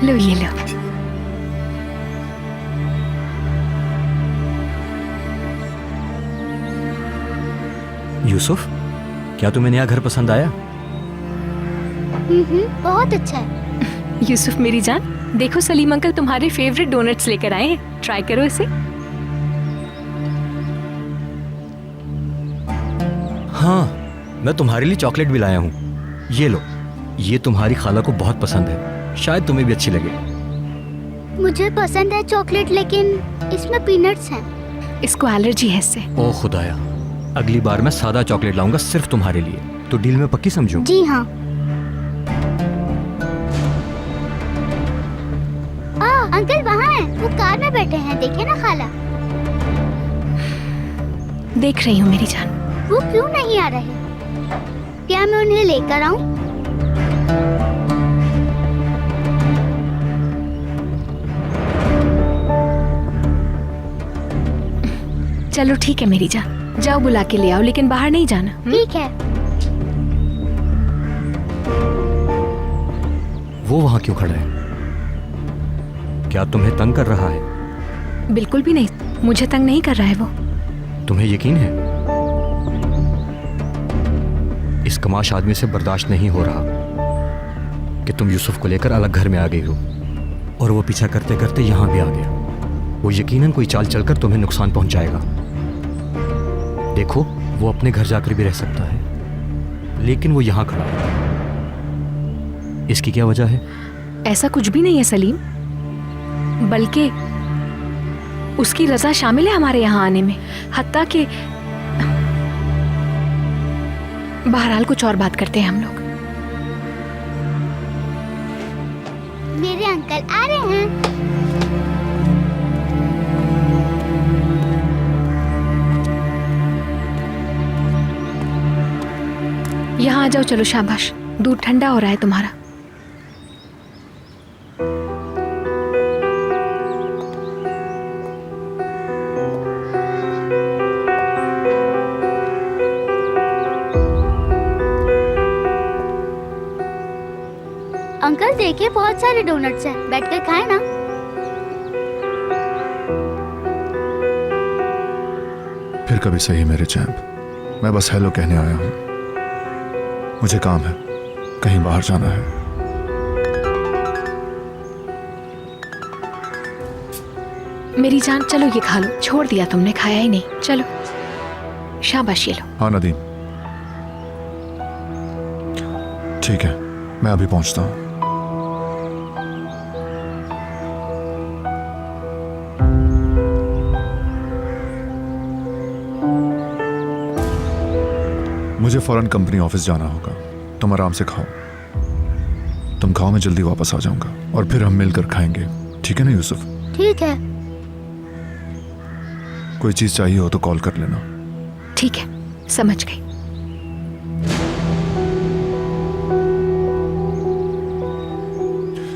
लो ये लो। यूसुफ, क्या तुम्हें नया घर पसंद आया? बहुत अच्छा है। यूसुफ मेरी जान, देखो सलीम अंकल तुम्हारे फेवरेट डोनट्स लेकर आए हैं, ट्राई करो इसे। हाँ, मैं तुम्हारे लिए चॉकलेट भी लाया हूँ। ये लो, ये तुम्हारी खाला को बहुत पसंद है, शायद तुम्हें भी अच्छी लगे। मुझे पसंद है चॉकलेट, लेकिन इसमें पीनट्स हैं। इसको एलर्जी है इससे। ओ खुदाया, अगली बार मैं सादा चॉकलेट लाऊंगा सिर्फ तुम्हारे लिए। तो डील में पक्की समझूं? जी हाँ। अंकल वहाँ हैं, वो कार में बैठे हैं, देखे ना खाला। देख रही हूँ मेरी जान। वो क्यों नहीं आ रहे? क्या मैं उन्हें लेकर आऊं? चलो ठीक है मेरी जान, जाओ बुला के ले आओ, लेकिन बाहर नहीं जाना। ठीक है। वो वहाँ क्यों खड़ा है? क्या तुम्हें तंग कर रहा है? बिल्कुल भी नहीं, मुझे तंग नहीं कर रहा है वो। तुम्हें यकीन है? इस कमाश आदमी से बर्दाश्त नहीं हो रहा कि तुम यूसुफ को लेकर अलग घर में आ गई हो, और वो पीछा करते करते यहां भी आ गया। वो यकीनन कोई चाल चलकर तुम्हें नुकसान पहुंचाएगा। देखो, वो अपने घर जाकर भी रह सकता है, लेकिन वो यहां खड़ा है। इसकी क्या वजह है? ऐसा कुछ भी नहीं है सलीम, बल्कि उसकी रजा शामिल है हमारे यहाँ आने में। हत्ता कि बहरहाल कुछ और बात करते हैं हम लोग। मेरे अंकल आ रहे हैं। यहाँ आ जाओ, चलो शाबाश, दूध ठंडा हो रहा है तुम्हारा। अंकल देखिए, बहुत सारे डोनट्स हैं, बैठकर खाएं ना। फिर कभी सही मेरे चैंप, मैं बस हेलो कहने आया हूँ। मुझे काम है, कहीं बाहर जाना है। मेरी जान चलो ये खा लो, छोड़ दिया तुमने, खाया ही नहीं। चलो शाबाश, ये लो। हाँ नदीम, ठीक है, मैं अभी पहुंचता हूँ। मुझे फौरन कंपनी ऑफिस जाना होगा। तुम आराम से खाओ, तुम खाओ, मैं जल्दी वापस आ जाऊंगा और फिर हम मिलकर खाएंगे। ठीक है ना यूसुफ? ठीक है। कोई चीज चाहिए हो तो कॉल कर लेना। ठीक है, समझ गई।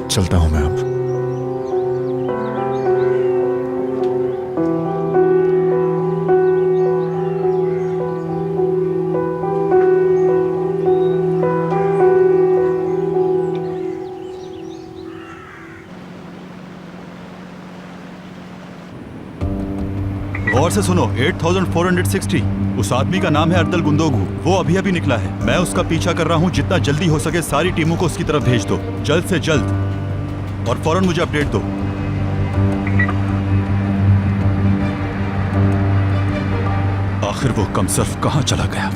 चलता हूं मैं अब। गौर से सुनो, 8460। उस आदमी का नाम है अर्दल गुंदोगू। वो अभी अभी निकला है। मैं उसका पीछा कर रहा हूँ। जितना जल्दी हो सके सारी टीमों को उसकी तरफ भेज दो, जल्द से जल्द, और फौरन मुझे अपडेट दो। आखिर वो कमसर्फ कहाँ चला गया?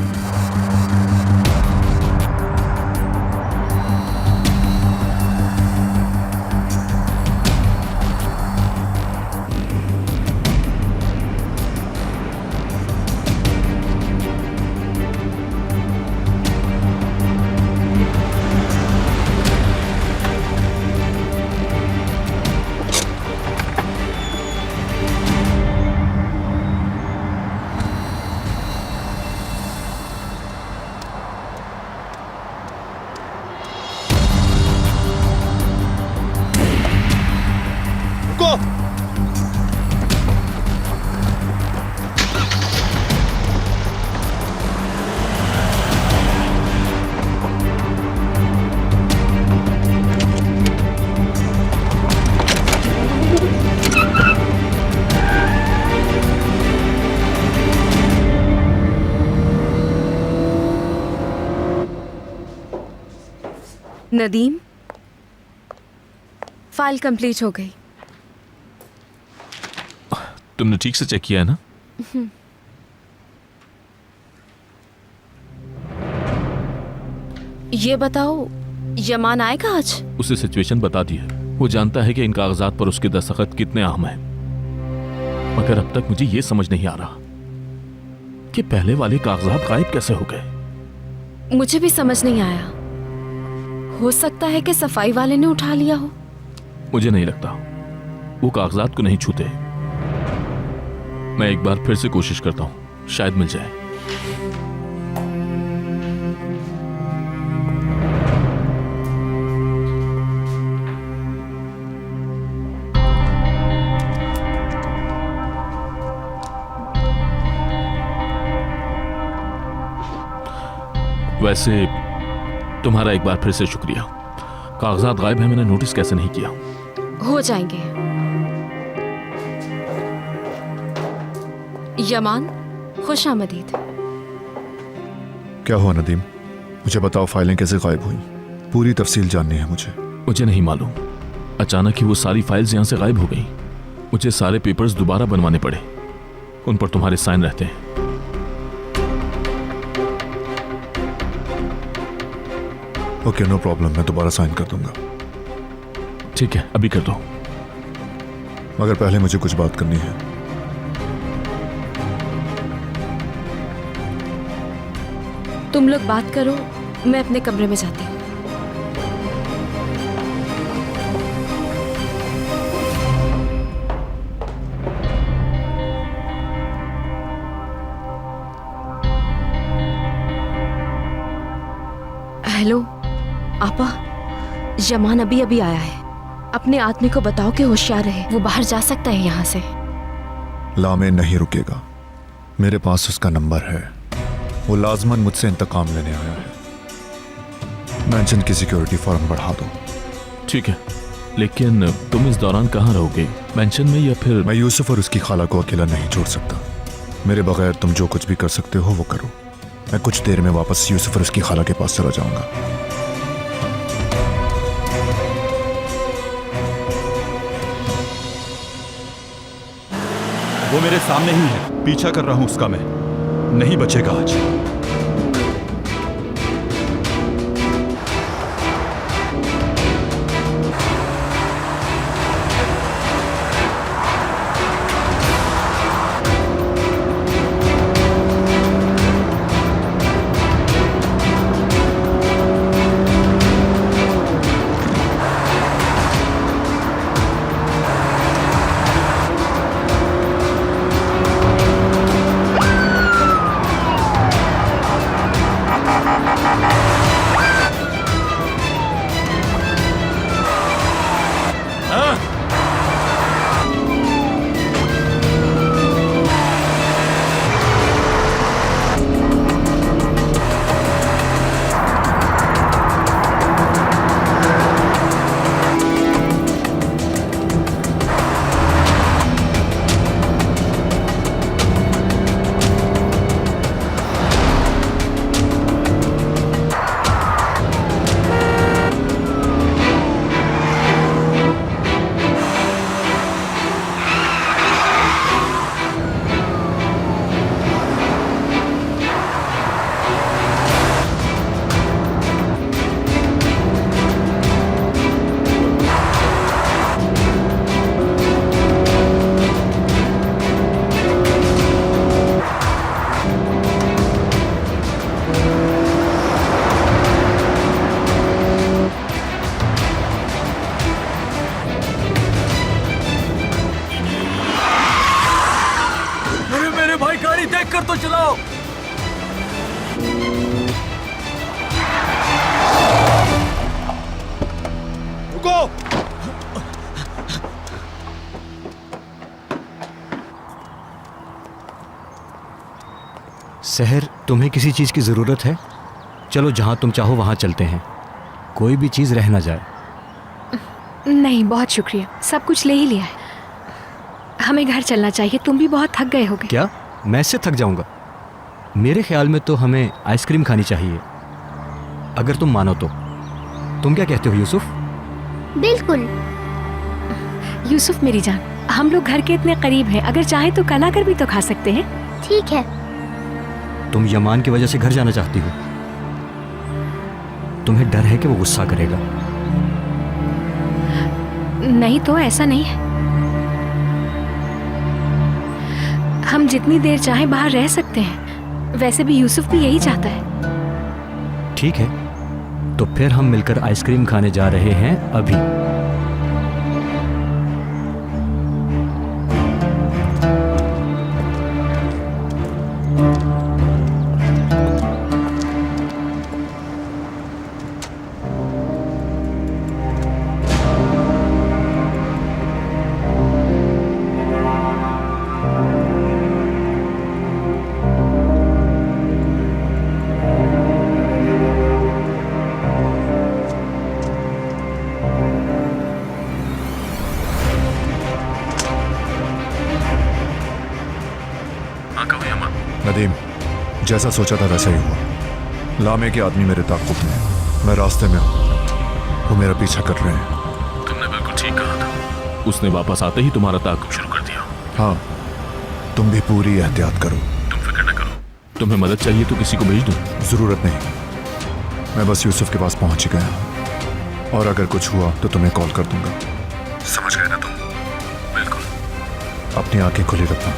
नदीम, फाइल कंप्लीट हो गई। तुमने ठीक से चेक किया है ना? ये बताओ, यमान आएगा आज? उसे सिचुएशन बता दी है। वो जानता है कि इन कागजात पर उसके दस्तखत कितने अहम हैं। मगर अब तक मुझे ये समझ नहीं आ रहा कि पहले वाले कागजात गायब कैसे हो गए। मुझे भी समझ नहीं आया। हो सकता है कि सफाई वाले ने उठा लिया हो। मुझे नहीं लगता, वो कागजात को नहीं छूते। मैं एक बार फिर से कोशिश करता हूं, शायद मिल जाए। वैसे तुम्हारा एक बार फिर से शुक्रिया। कागजात गायब है, मैंने नोटिस कैसे नहीं किया। हो जाएंगे। यमान, खुश आमदीद। क्या हुआ नदीम? मुझे बताओ, फाइलें कैसे गायब हुई? पूरी तफसील जाननी है मुझे। मुझे नहीं मालूम, अचानक ही वो सारी फाइल्स यहां से गायब हो गई। मुझे सारे पेपर्स दोबारा बनवाने पड़े। उन पर तुम्हारे साइन रहते हैं। ओके, नो प्रॉब्लम, मैं दोबारा साइन कर दूंगा। ठीक है, अभी कर दो। मगर पहले मुझे कुछ बात करनी है। तुम लोग बात करो, मैं अपने कमरे में जाती हूँ। हेलो आपा, यमान अभी अभी आया है। अपने आदमी को बताओ कि होशियार रहे, वो बाहर जा सकता है यहाँ से। लामे नहीं रुकेगा। मेरे पास उसका नंबर है। वो लाजमन मुझसे इंतकाम लेने आया है। मैंशन की सिक्योरिटी फौरन बढ़ा दो। ठीक है, लेकिन तुम इस दौरान कहाँ रहोगे? मेंशन में या फिर? मैं यूसुफ और उसकी खाला को अकेला नहीं छोड़ सकता। मेरे बगैर तुम जो कुछ भी कर सकते हो वो करो। मैं कुछ देर में वापस यूसुफ और उसकी खाला के पास चला जाऊंगा। वो मेरे सामने ही है, पीछा कर रहा हूं उसका मैं। नहीं बचेगा आज। सहर, तुम्हें किसी चीज़ की ज़रूरत है? चलो, जहाँ तुम चाहो वहाँ चलते हैं। कोई भी चीज़ रह ना जाए। नहीं, बहुत शुक्रिया, सब कुछ ले ही लिया है। हमें घर चलना चाहिए, तुम भी बहुत थक गए होगे। क्या मैं इससे थक जाऊंगा? मेरे ख्याल में तो हमें आइसक्रीम खानी चाहिए, अगर तुम मानो तो। तुम क्या कहते हो यूसुफ? बिल्कुल। यूसुफ मेरी जान, हम लोग घर के इतने करीब हैं, अगर चाहे तो कल आकर भी तो खा सकते हैं। ठीक है। तुम यमान की वजह से घर जाना चाहती हो? तुम्हें डर है कि वो गुस्सा करेगा? नहीं तो ऐसा नहीं है, हम जितनी देर चाहें बाहर रह सकते हैं। वैसे भी यूसुफ भी यही चाहता है। ठीक है, तो फिर हम मिलकर आइसक्रीम खाने जा रहे हैं अभी। नदीम, जैसा सोचा था वैसा ही हुआ। लामे के आदमी मेरे ताक़ुब में हैं। मैं रास्ते में हूँ, वो मेरा पीछा कर रहे हैं। तुमने बिल्कुल ठीक कहा था। उसने वापस आते ही तुम्हारा ताक़ुब शुरू कर दिया। हाँ, तुम भी पूरी एहतियात करो। तुम फिक्र न करो। तुम्हें मदद चाहिए तो किसी को भेज दूं? ज़रूरत नहीं, मैं बस यूसुफ के पास पहुँच ही गया हूँ, और अगर कुछ हुआ तो तुम्हें कॉल कर दूंगा। समझ गए ना तुम? बिल्कुल। अपनी आंखें खुली रखना।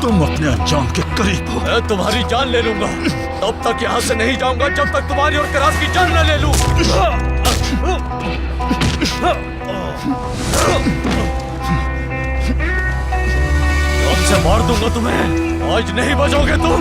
तुम अपने अंजाम के करीब हो। मैं तुम्हारी जान ले लूंगा, तब तक यहाँ से नहीं जाऊंगा जब तक तुम्हारी और करास की जान न ले लूं। अब से मार दूंगा तुम्हें, आज नहीं बचोगे तुम।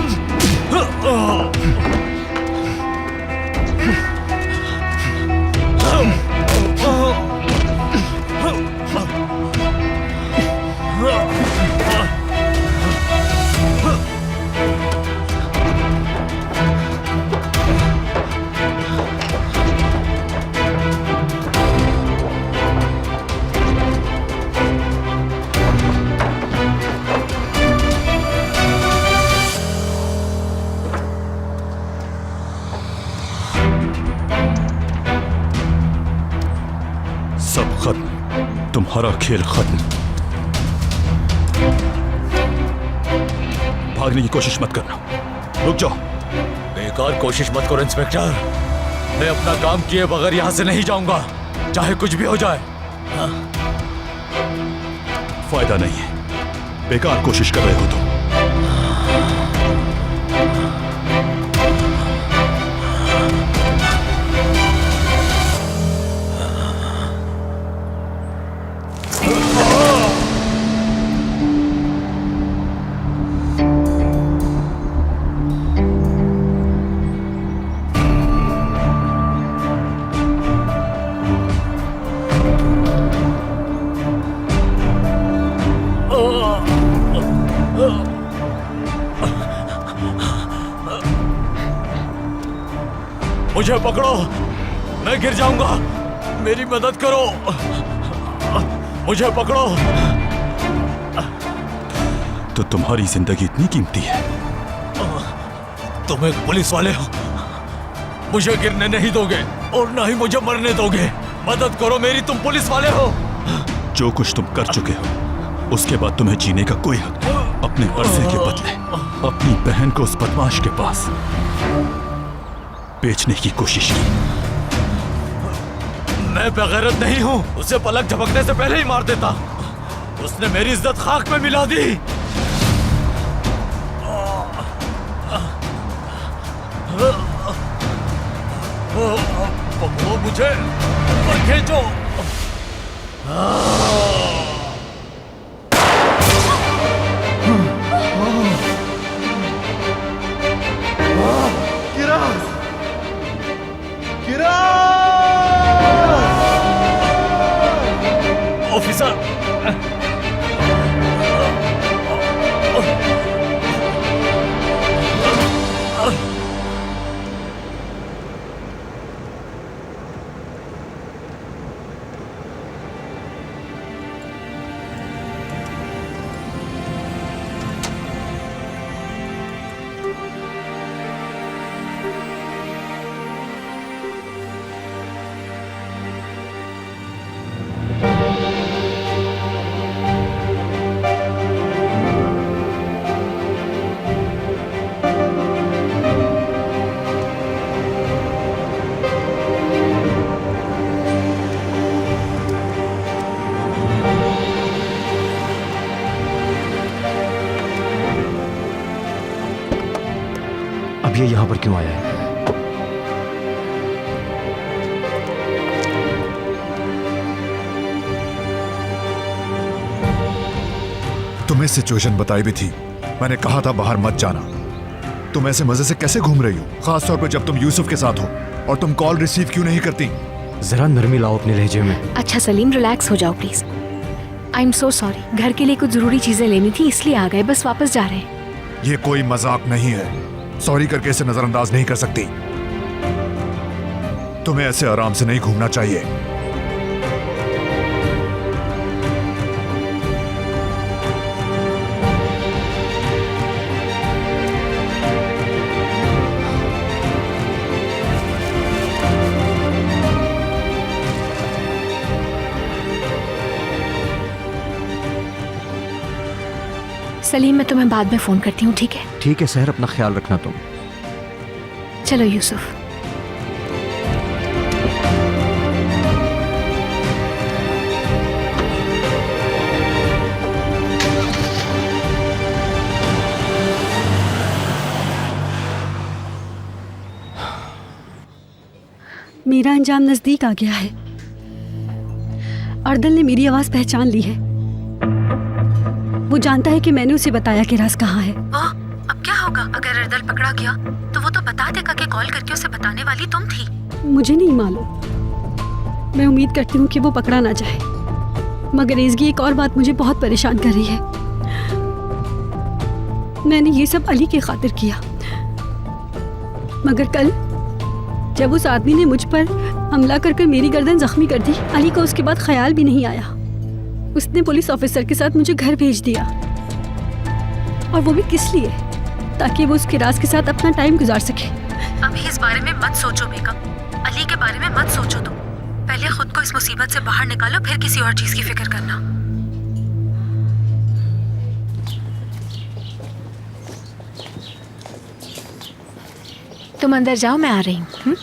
सब खत्म, तुम्हारा खेल खत्म। भागने की कोशिश मत करना, रुक जाओ। बेकार कोशिश मत करो इंस्पेक्टर, मैं अपना काम किए बगैर यहां से नहीं जाऊंगा, चाहे कुछ भी हो जाए। फायदा नहीं है, बेकार कोशिश कर रहे हो तुम। मुझे पकड़ो, मैं गिर जाऊंगा, मेरी मदद करो, मुझे पकड़ो। तो तुम्हारी जिंदगी इतनी कीमती है? तुम एक पुलिस वाले हो, मुझे गिरने नहीं दोगे और ना ही मुझे मरने दोगे। मदद करो मेरी, तुम पुलिस वाले हो। जो कुछ तुम कर चुके हो उसके बाद तुम्हें जीने का कोई हक नहीं। अपने अर्जे के बदले अपनी बहन को उस बदमाश के पास बेचने की कोशिश की। मैं बेगैरत नहीं हूं, उसे पलक झपकने से पहले ही मार देता। उसने मेरी इज्जत खाक में मिला दी। पकड़ो मुझे और खींचो। ऑफिसर, अब ये यहाँ पर क्यों आया है? तुम्हें सिचुएशन बताई भी थी, मैंने कहा था बाहर मत जाना। तुम ऐसे मजे से कैसे घूम रही हो, खास तौर पर जब तुम यूसुफ के साथ हो? और तुम कॉल रिसीव क्यों नहीं करती? जरा नरमी लाओ अपने लहजे में। अच्छा सलीम, रिलैक्स हो जाओ please. I am so sorry, घर के लिए कुछ जरूरी चीजें लेनी थी इसलिए आ गए, बस वापस जा रहे हैं। ये कोई मजाक नहीं है, सॉरी करके इसे नजरअंदाज नहीं कर सकती। तुम्हें ऐसे आराम से नहीं घूमना चाहिए। सलीम, मैं तुम्हें बाद में फोन करती हूँ, ठीक है? ठीक है सहर, अपना ख्याल रखना तुम। चलो यूसुफ। मेरा अंजाम नजदीक आ गया है। अर्दल ने मेरी आवाज पहचान ली है। वो जानता है कि मैंने उसे बताया कि राज कहाँ है। अब क्या होगा अगर अर्दल पकड़ा गया? तो वो तो बता देगा कि कॉल करके उसे बताने वाली तुम थी। मुझे नहीं मालूम, मैं उम्मीद करती हूँ कि वो पकड़ा ना जाए। मगर रेजगी, एक और बात मुझे बहुत परेशान कर रही है। मैंने ये सब अली की खातिर किया, मगर कल जब उस आदमी ने मुझ पर हमला कर मेरी गर्दन जख्मी कर दी, अली को उसके बाद ख्याल भी नहीं आया। उसने पुलिस ऑफिसर के साथ मुझे घर भेज दिया, और वो भी किस लिए? ताकि वो उसके राज के साथ अपना टाइम गुजार सके। अभी इस बारे में मत सोचो बेगम, अली के बारे में मत सोचो तुम। पहले खुद को इस मुसीबत से बाहर निकालो, फिर किसी और चीज की फिक्र करना। तुम अंदर जाओ, मैं आ रही हूँ।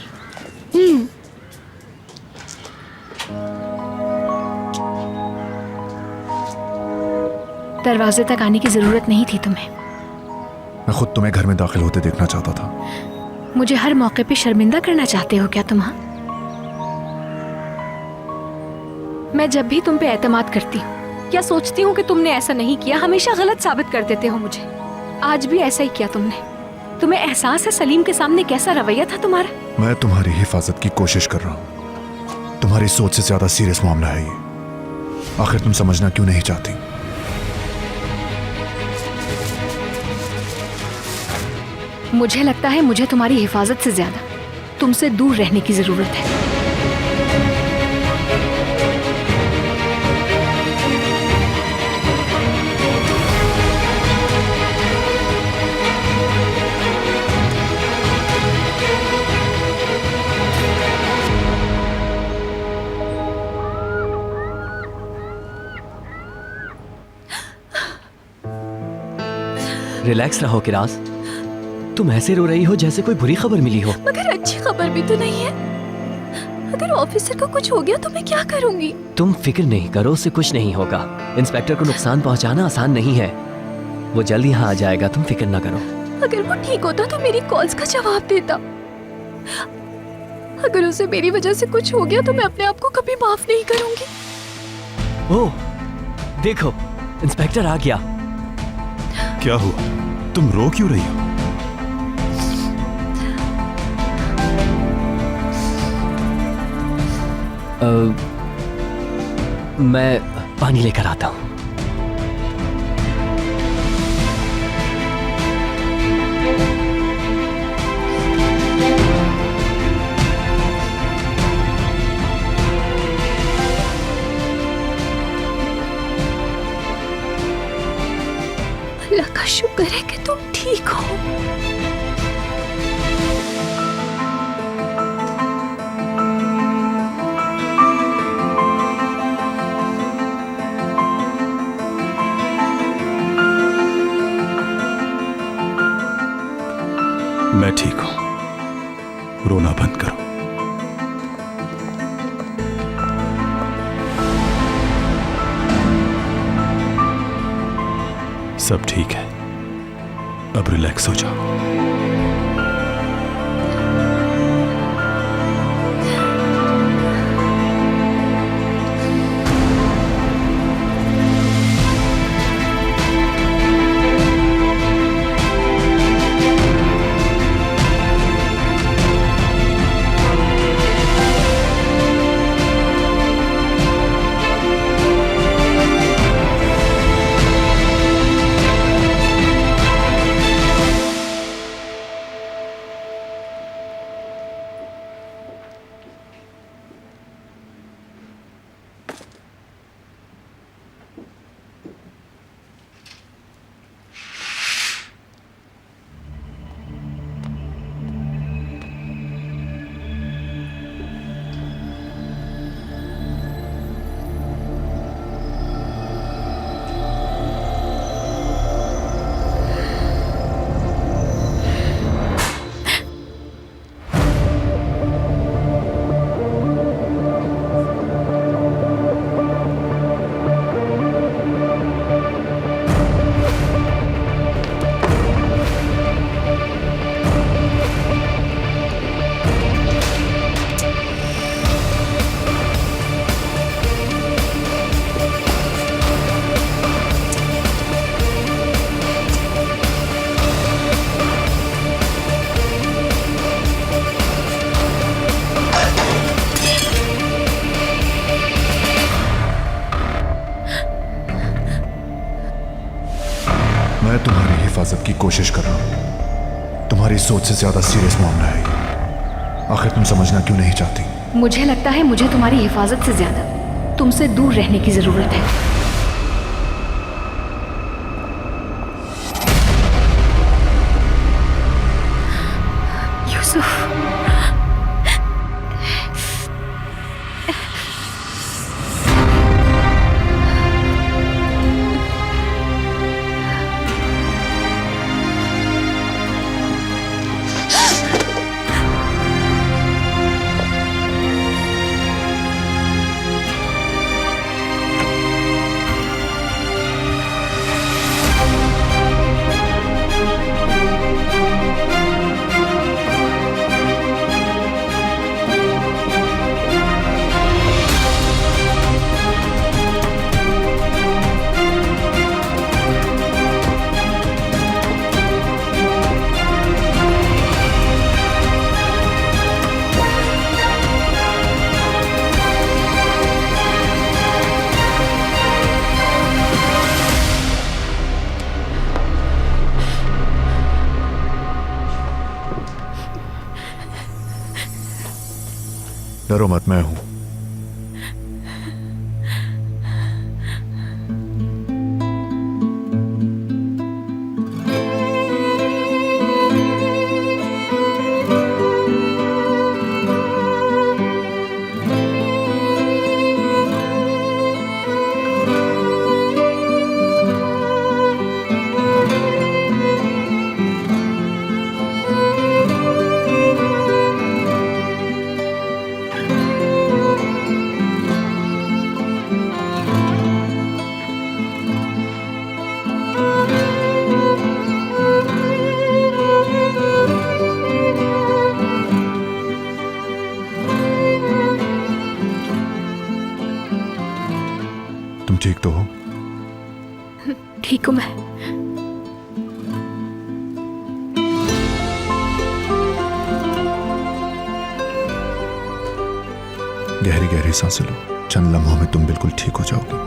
दरवाजे तक आने की जरूरत नहीं थी तुम्हें। मैं खुद तुम्हें घर में दाखिल होते देखना चाहता था। मुझे हर मौके पे शर्मिंदा करना चाहते हो क्या तुम? हाँ, मैं जब भी तुम पे एतमाद करती हूँ या सोचती हूँ कि तुमने ऐसा नहीं किया, हमेशा गलत साबित कर देते हो मुझे। आज भी ऐसा ही किया तुमने। तुम्हें एहसास है सलीम के सामने कैसा रवैया था तुम्हारा? मैं तुम्हारी हिफाजत की कोशिश कर रहा हूँ। तुम्हारी सोच से ज्यादा सीरियस मामला है ये। आखिर तुम समझना क्यों नहीं चाहती? मुझे लगता है मुझे तुम्हारी हिफाजत से ज्यादा तुमसे दूर रहने की जरूरत है। रिलैक्स रहो किरास। तुम ऐसे रो रही हो जैसे कोई बुरी खबर मिली हो। मगर अच्छी खबर भी तो नहीं है। अगर ऑफिसर को कुछ हो गया तो मैं क्या करूंगी? तुम फिक्र नहीं करो, उससे कुछ नहीं होगा। इंस्पेक्टर को नुकसान पहुंचाना आसान नहीं है। वो जल्द यहाँ आ जाएगा, तुम फिक्र ना करो। अगर वो ठीक होता तो मेरी कॉल्स का जवाब देता। अगर उसे मेरी वजह से कुछ हो गया तो मैं अपने आप को कभी माफ नहीं करूंगी। ओह, देखो इंस्पेक्टर आ गया। क्या हुआ? तुम रो क्यों रही हो? मैं पानी लेकर आता हूँ। अल्लाह का शुक्र है कि तुम ठीक हो। मैं ठीक हूं, रोना बंद करो। सब ठीक है, अब रिलैक्स हो जाओ। मैं तुम्हारी हिफाजत की कोशिश कर रहा हूं। तुम्हारी सोच से ज्यादा सीरियस मामला है ये। आखिर तुम समझना क्यों नहीं चाहती? मुझे लगता है मुझे तुम्हारी हिफाजत से ज्यादा तुमसे दूर रहने की जरूरत है। यूसुफ, डरो मत, मैं हूं। तुम ठीक तो हो? ठीक हूँ मैं। गहरी गहरी सांसें लो, चंद लम्हों में तुम बिल्कुल ठीक हो जाओगे।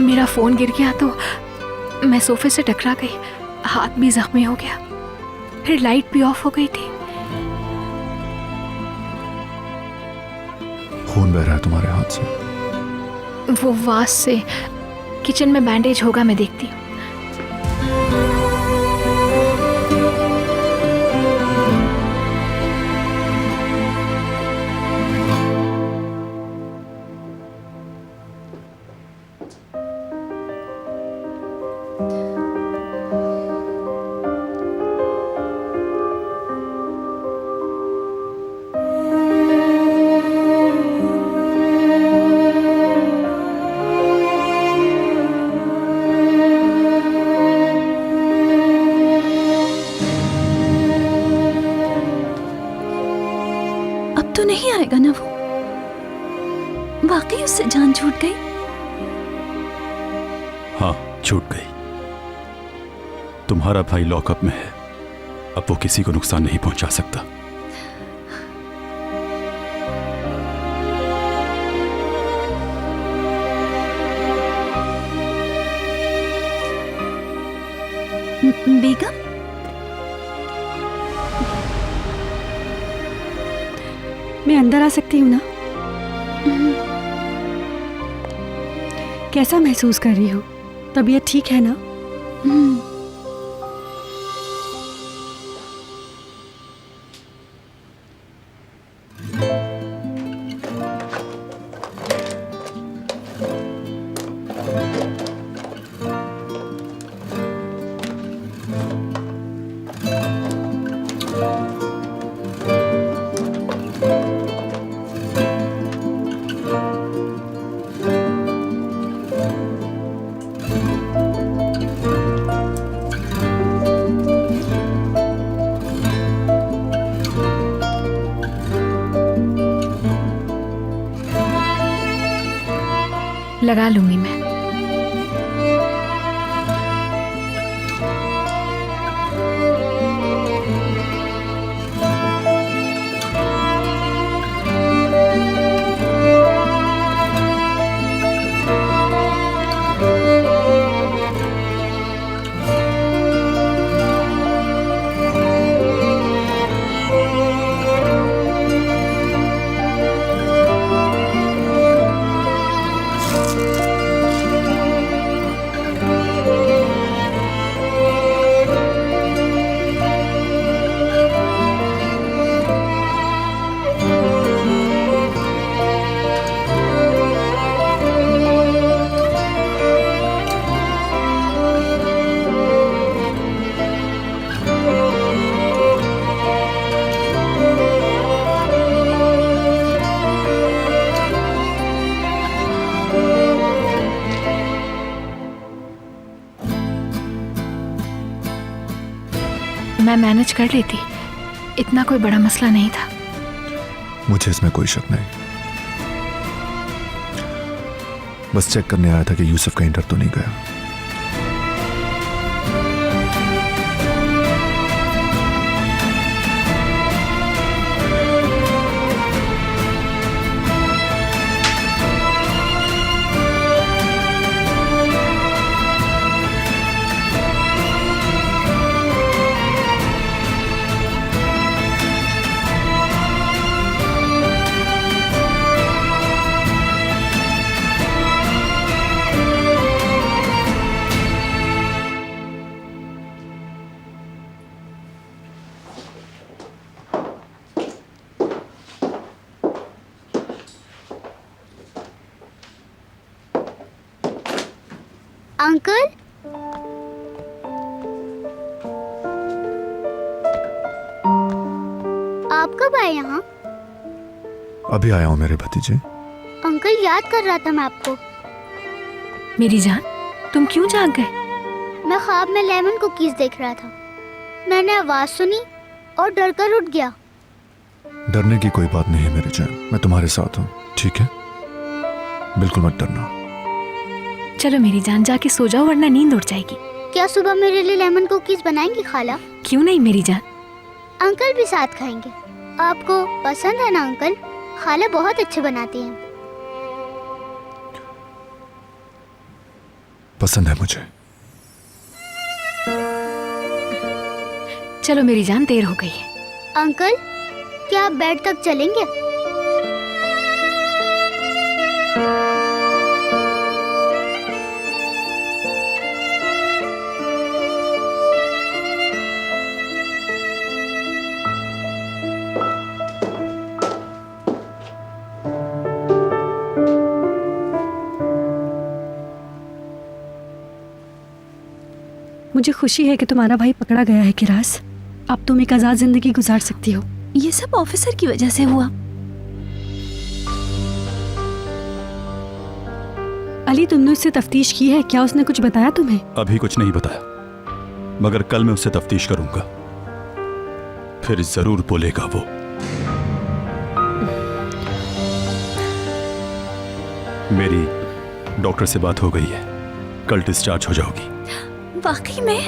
मेरा फोन गिर गया तो मैं सोफे से टकरा गई, हाथ भी जख्मी हो गया, फिर लाइट भी ऑफ हो गई थी। खून बह रहा है तुम्हारे हाथ से। वो वास से किचन में बैंडेज होगा, मैं देखती हूँ। तो नहीं आएगा ना वो? वाकई उससे जान छूट गई? हाँ, छूट गई। तुम्हारा भाई लॉकअप में है, अब वो किसी को नुकसान नहीं पहुंचा सकता। बेगम, मैं अंदर आ सकती हूँ ना? कैसा महसूस कर रही हो? तबीयत ठीक है ना? लगा लूंगी मैं। मैं मैनेज कर लेती, इतना कोई बड़ा मसला नहीं था। मुझे इसमें कोई शक नहीं, बस चेक करने आया था कि यूसुफ कहीं डर तो नहीं गया। अंकल, आप कब आए यहाँ? अभी आया हूँ मेरे भतीजे। अंकल, याद कर रहा था मैं आपको। मेरी जान, तुम क्यों जाग गए? मैं ख्वाब में लेमन कुकीज देख रहा था। मैंने आवाज सुनी और डर कर उठ गया। डरने की कोई बात नहीं है मेरी जान, मैं तुम्हारे साथ हूँ, ठीक है? बिल्कुल मत डरना। चलो मेरी जान, जाके सो जाओ वरना नींद उड़ जाएगी। क्या सुबह मेरे लिए लेमन कुकीज बनाएंगी खाला? क्यों नहीं मेरी जान। अंकल भी साथ खाएंगे। आपको पसंद है ना अंकल? खाला बहुत अच्छे बनाती हैं। पसंद है मुझे। चलो मेरी जान, देर हो गई है। अंकल, क्या आप बेड तक चलेंगे? मुझे खुशी है कि तुम्हारा भाई पकड़ा गया है किरास। अब तुम एक आज़ाद जिंदगी गुजार सकती हो। ये सब ऑफिसर की वजह से हुआ। अली, तुमने उससे तफ्तीश की है? क्या उसने कुछ बताया तुम्हें? अभी कुछ नहीं बताया, मगर कल मैं उससे तफ्तीश करूंगा, फिर जरूर बोलेगा वो। मेरी डॉक्टर से बात हो गई है, कल डिस्चार्ज हो जाओगी। वाकई में?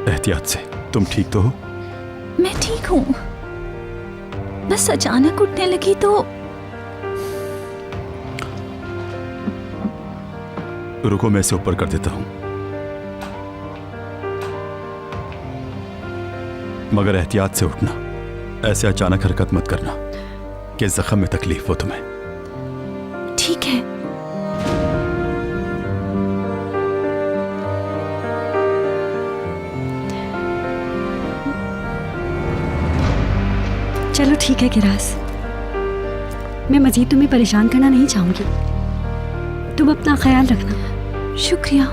एहतियात से। तुम ठीक तो हो? मैं ठीक हूँ, बस अचानक उठने लगी तो। रुको, मैं इसे ऊपर कर देता हूं, मगर एहतियात से उठना। ऐसे अचानक हरकत मत करना कि जख्म में तकलीफ हो तुम्हें। ठीक है। चलो ठीक है किरास, मैं मजीद तुम्हें परेशान करना नहीं चाहूंगी। तुम अपना ख्याल रखना। शुक्रिया।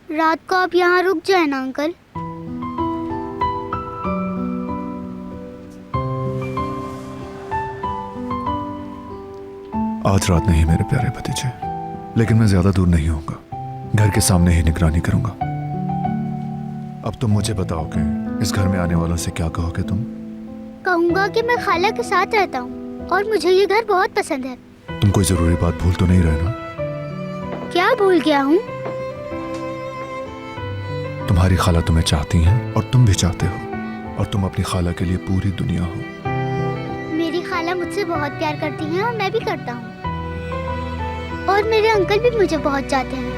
रात को आप यहाँ रुक जाए ना अंकल। आज रात नहीं मेरे प्यारे भतीजे, लेकिन मैं ज्यादा दूर नहीं होऊंगा। घर के सामने ही निगरानी करूंगा। अब तुम मुझे बताओगे, इस घर में आने वालों से क्या कहोगे तुम? कहूँगा कि मैं खाला के साथ रहता हूँ और मुझे ये घर बहुत पसंद है। तुम कोई जरूरी बात भूल तो नहीं रहे ना? क्या भूल गया हूँ? तुम्हारी खाला तुम्हें चाहती हैं और तुम भी चाहते हो, और तुम अपनी खाला के लिए पूरी दुनिया हो। मेरी खाला मुझसे बहुत प्यार करती हैं और मैं भी करता हूँ, और मेरे अंकल भी मुझे बहुत चाहते हैं।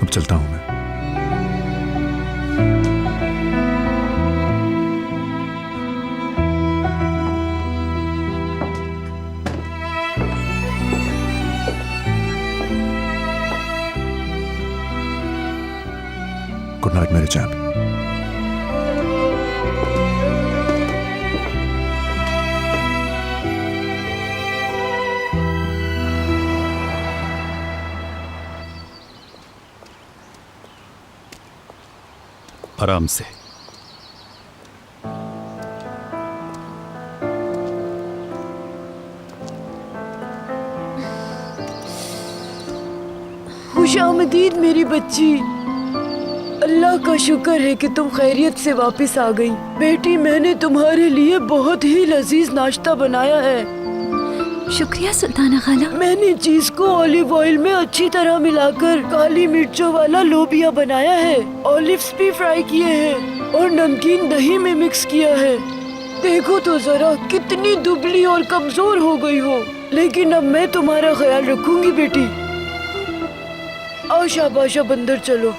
अब चलता हूँ मैं। गुड नाइट मेरे चैंप। आराम से। खुशामदीद मेरी बच्ची। अल्लाह का शुक्र है कि तुम खैरियत से वापस आ गई। बेटी, मैंने तुम्हारे लिए बहुत ही लजीज नाश्ता बनाया है। शुक्रिया सुल्ताना खाला। मैंने चीज को ऑलिव ऑयल में अच्छी तरह मिलाकर काली मिर्चों वाला लोबिया बनाया है। ऑलिव्स भी फ्राई किए हैं और नमकीन दही में मिक्स किया है। देखो तो जरा कितनी दुबली और कमजोर हो गई हो, लेकिन अब मैं तुम्हारा ख्याल रखूंगी बेटी। आओ शाबाश, अब अंदर चलो।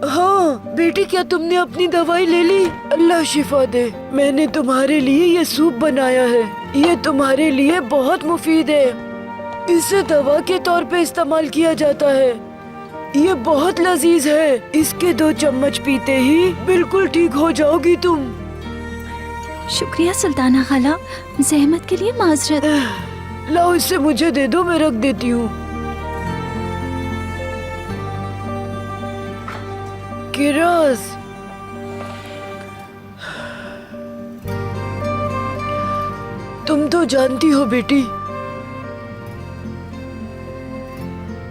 हाँ बेटी, क्या तुमने अपनी दवाई ले ली? अल्लाह शिफा दे। मैंने तुम्हारे लिए ये सूप बनाया है, ये तुम्हारे लिए बहुत मुफीद है। इसे दवा के तौर पे इस्तेमाल किया जाता है। ये बहुत लजीज है। इसके 2 चम्मच पीते ही बिल्कुल ठीक हो जाओगी तुम। शुक्रिया सुल्ताना खाला, जहमत के लिए माजरत। लाओ इसे मुझे दे दो, मैं रख देती हूँ। किराज, तुम तो जानती हो बेटी,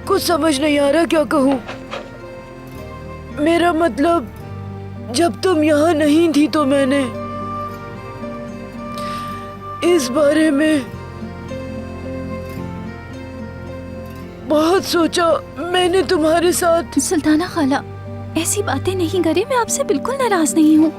कुछ समझ नहीं आ रहा क्या कहूँ। मेरा मतलब, जब तुम यहाँ नहीं थी तो मैंने इस बारे में बहुत सोचा। मैंने तुम्हारे साथ। सुल्ताना खाला, ऐसी बातें नहीं करें, मैं आपसे बिल्कुल नाराज नहीं हूँ।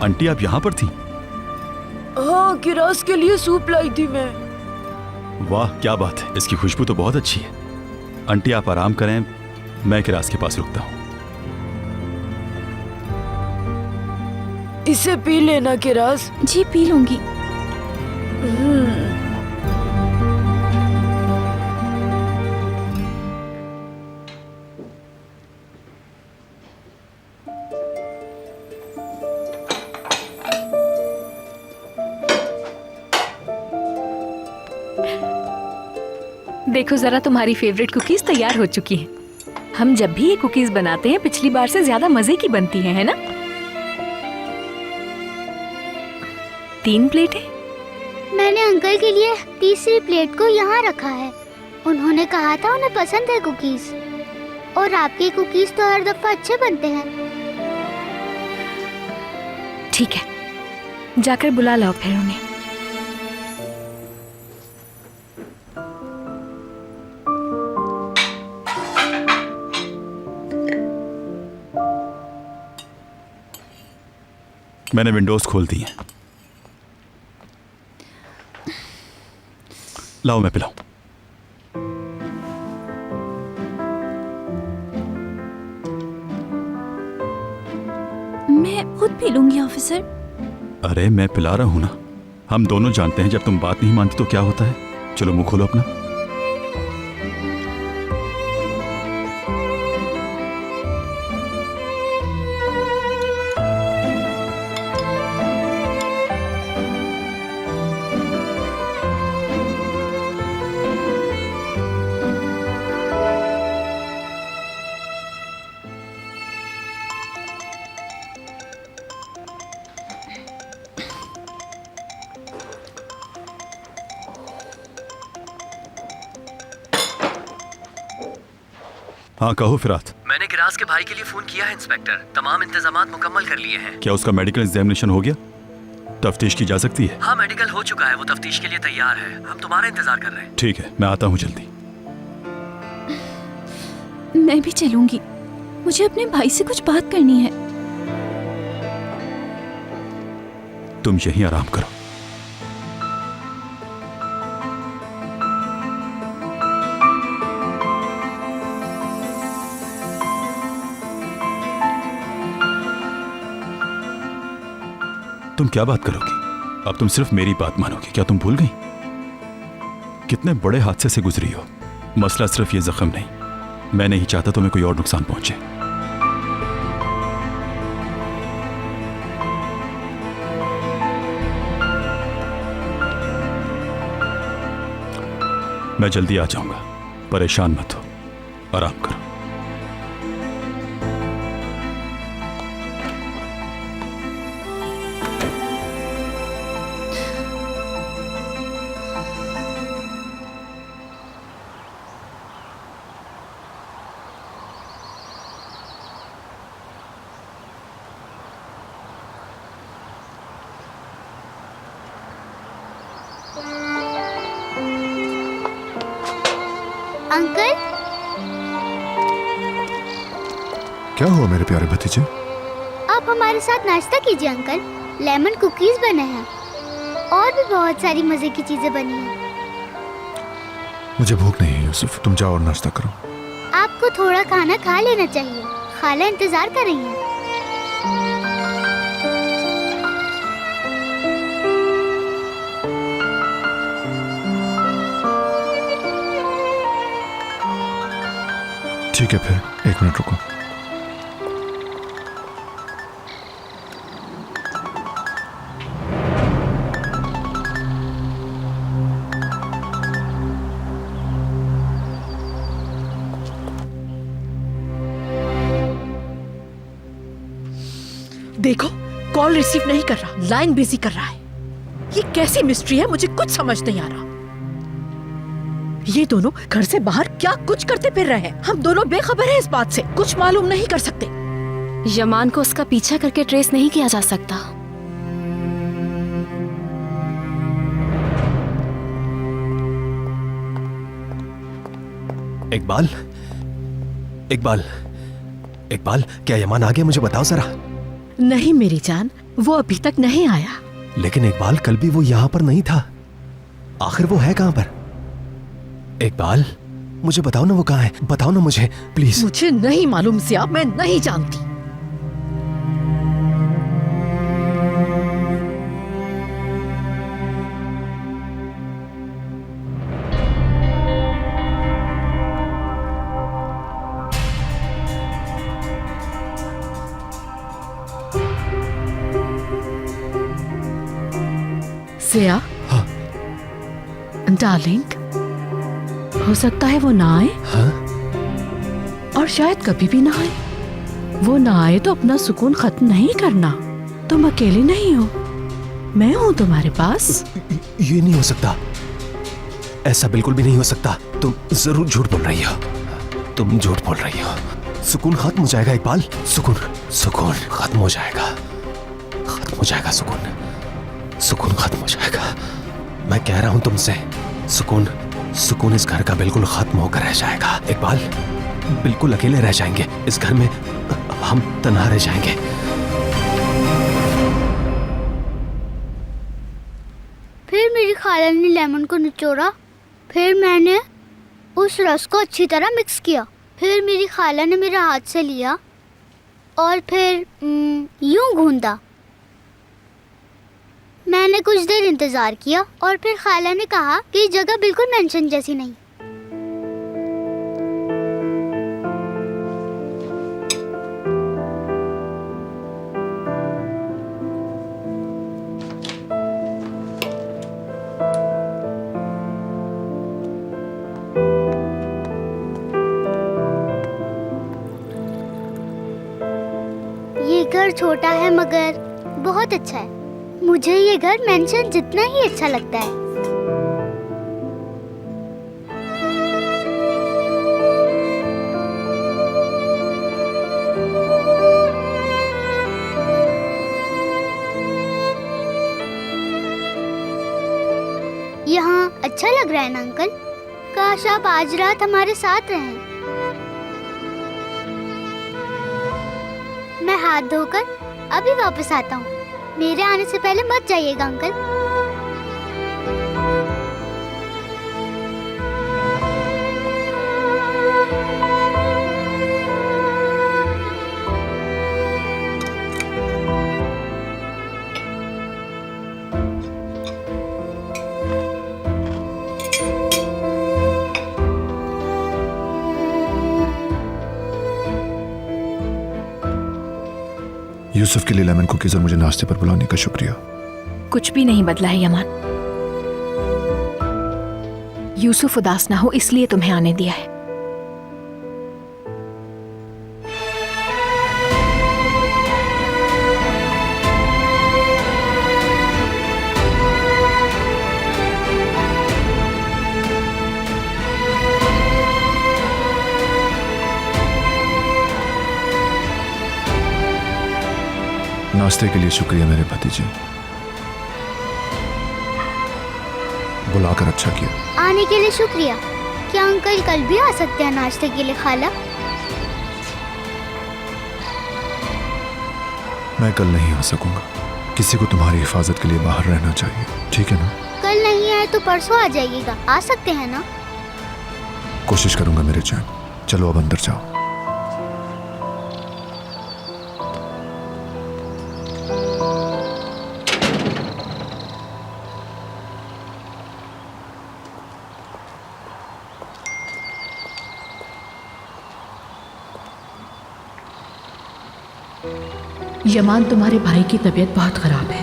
आंटी आप यहाँ पर थी? हाँ, किरास के लिए सूप लाई थी मैं। वाह क्या बात है, इसकी खुशबू तो बहुत अच्छी है। आंटी आप आराम करें, मैं किरास के पास रुकता हूँ। इसे पी लेना किरास। जी पी लूंगी। देखो जरा, तुम्हारी फेवरेट कुकीज तैयार हो चुकी हैं। हम जब भी ये कुकीज बनाते हैं पिछली बार से ज्यादा मजे की बनती है ना? 3 प्लेटें? मैंने अंकल के लिए तीसरी प्लेट को यहाँ रखा है। उन्होंने कहा था उन्हें पसंद है कुकीज, और आपके कुकीज तो हर दफा अच्छे बनते हैं। ठीक है, जाकर बुला लाओ फिर उन्हें। मैंने विंडोज खोल दी हैं। लाओ मैं पिलाऊं। मैं खुद पी लूंगी ऑफिसर। अरे मैं पिला रहा हूं ना। हम दोनों जानते हैं जब तुम बात नहीं मानती तो क्या होता है। चलो मुंह खोलो अपना। हाँ कहो फिरात। मैंने किरास के भाई के लिए फोन किया है इंस्पेक्टर। तमाम इंतजामात मुकम्मल कर लिए हैं। क्या उसका मेडिकल एग्जामिनेशन हो गया? तफ्तीश की जा सकती है? हाँ मेडिकल हो चुका है, वो तफ्तीश के लिए तैयार है। हम तुम्हारा इंतजार कर रहे हैं। ठीक है, मैं आता हूँ जल्दी। मैं भी चलूंगी, मुझे अपने भाई से कुछ बात करनी है। तुम यहीं आराम करो। तुम क्या बात करोगी? अब तुम सिर्फ मेरी बात मानोगी। क्या तुम भूल गई कितने बड़े हादसे से गुजरी हो? मसला सिर्फ ये जख्म नहीं, मैं नहीं चाहता तुम्हें कोई और नुकसान पहुंचे। मैं जल्दी आ जाऊंगा, परेशान मत हो, आराम करो। अंकल, क्या हुआ मेरे प्यारे भतीजे? आप हमारे साथ नाश्ता कीजिए अंकल। लेमन कुकीज बने हैं और भी बहुत सारी मजे की चीजें बनी हैं। मुझे भूख नहीं है यूसुफ, तुम जाओ और नाश्ता करो। आपको थोड़ा खाना खा लेना चाहिए, खाला इंतजार कर रही हैं। ठीक है, फिर 1 मिनट रुको। देखो, कॉल रिसीव नहीं कर रहा, लाइन बिजी कर रहा है। ये कैसी मिस्ट्री है, मुझे कुछ समझ नहीं आ रहा। ये दोनों घर से बाहर क्या कुछ करते फिर रहे हैं। हम दोनों बेखबर हैं इस बात से, कुछ मालूम नहीं कर सकते। यमान को उसका पीछा करके ट्रेस नहीं किया जा सकता। इकबाल, इकबाल, इकबाल, क्या यमान आ गया? मुझे बताओ जरा। नहीं मेरी जान, वो अभी तक नहीं आया। लेकिन इकबाल, कल भी वो यहाँ पर नहीं था। आखिर वो है कहाँ पर? इकबाल, मुझे बताओ ना वो कहाँ है, बताओ ना मुझे प्लीज। मुझे नहीं मालूम सियाब, मैं नहीं जानती। सिया, हाँ? डार्लिंग, हो सकता है वो ना आए। हाँ? और शायद कभी भी ना आए। वो ना आए तो अपना सुकून खत्म नहीं करना। तुम अकेले नहीं हो, मैं हूं तुम्हारे पास। ये नहीं हो सकता, ऐसा बिल्कुल भी नहीं हो सकता। तुम जरूर झूठ बोल रही हो, तुम झूठ बोल रही हो। सुकून खत्म हो जाएगा इकबाल, सुकून, सुकून खत्म हो जाएगा, खत्म हो जाएगा सुकून, सुकून खत्म हो जाएगा। मैं कह रहा हूं तुमसे, सुकून, सुकून इस घर का बिल्कुल खत्म होकर रह जाएगा। इकबाल, बिल्कुल अकेले रह जाएंगे इस घर में, हम तन्हा रह जाएंगे। फिर मेरी खाला ने लेमन को निचोड़ा, फिर मैंने उस रस को अच्छी तरह मिक्स किया, फिर मेरी खाला ने मेरा हाथ से लिया और फिर यूं गूंदा। मैंने कुछ देर इंतजार किया और फिर खाला ने कहा कि ये जगह बिल्कुल मेंशन जैसी नहीं। ये घर छोटा है मगर बहुत अच्छा है। मुझे ये घर मेंशन जितना ही अच्छा लगता है। यहाँ अच्छा लग रहा है ना अंकल? काश आप आज रात हमारे साथ रहें। मैं हाथ धोकर अभी वापस आता हूँ। मेरे आने से पहले मत जाइएगा अंकल। यूसुफ के लिए लेमन कुकीज और मुझे नाश्ते पर बुलाने का शुक्रिया। कुछ भी नहीं बदला है यमान। यूसुफ उदास ना हो इसलिए तुम्हें आने दिया है। नाश्ते के लिए शुक्रिया मेरे भतीजे, बुलाकर अच्छा किया। आने के लिए शुक्रिया। क्या अंकल कल भी आ सकते हैं नाश्ते के लिए खाला? मैं कल नहीं आ सकूंगा, किसी को तुम्हारी हिफाजत के लिए बाहर रहना चाहिए, ठीक है ना? कल नहीं आए तो परसों आ जाइएगा, आ सकते हैं ना? कोशिश करूंगा मेरे चैन। चलो अब अंदर जाओ। यमान, तुम्हारे भाई की तबीयत बहुत खराब है।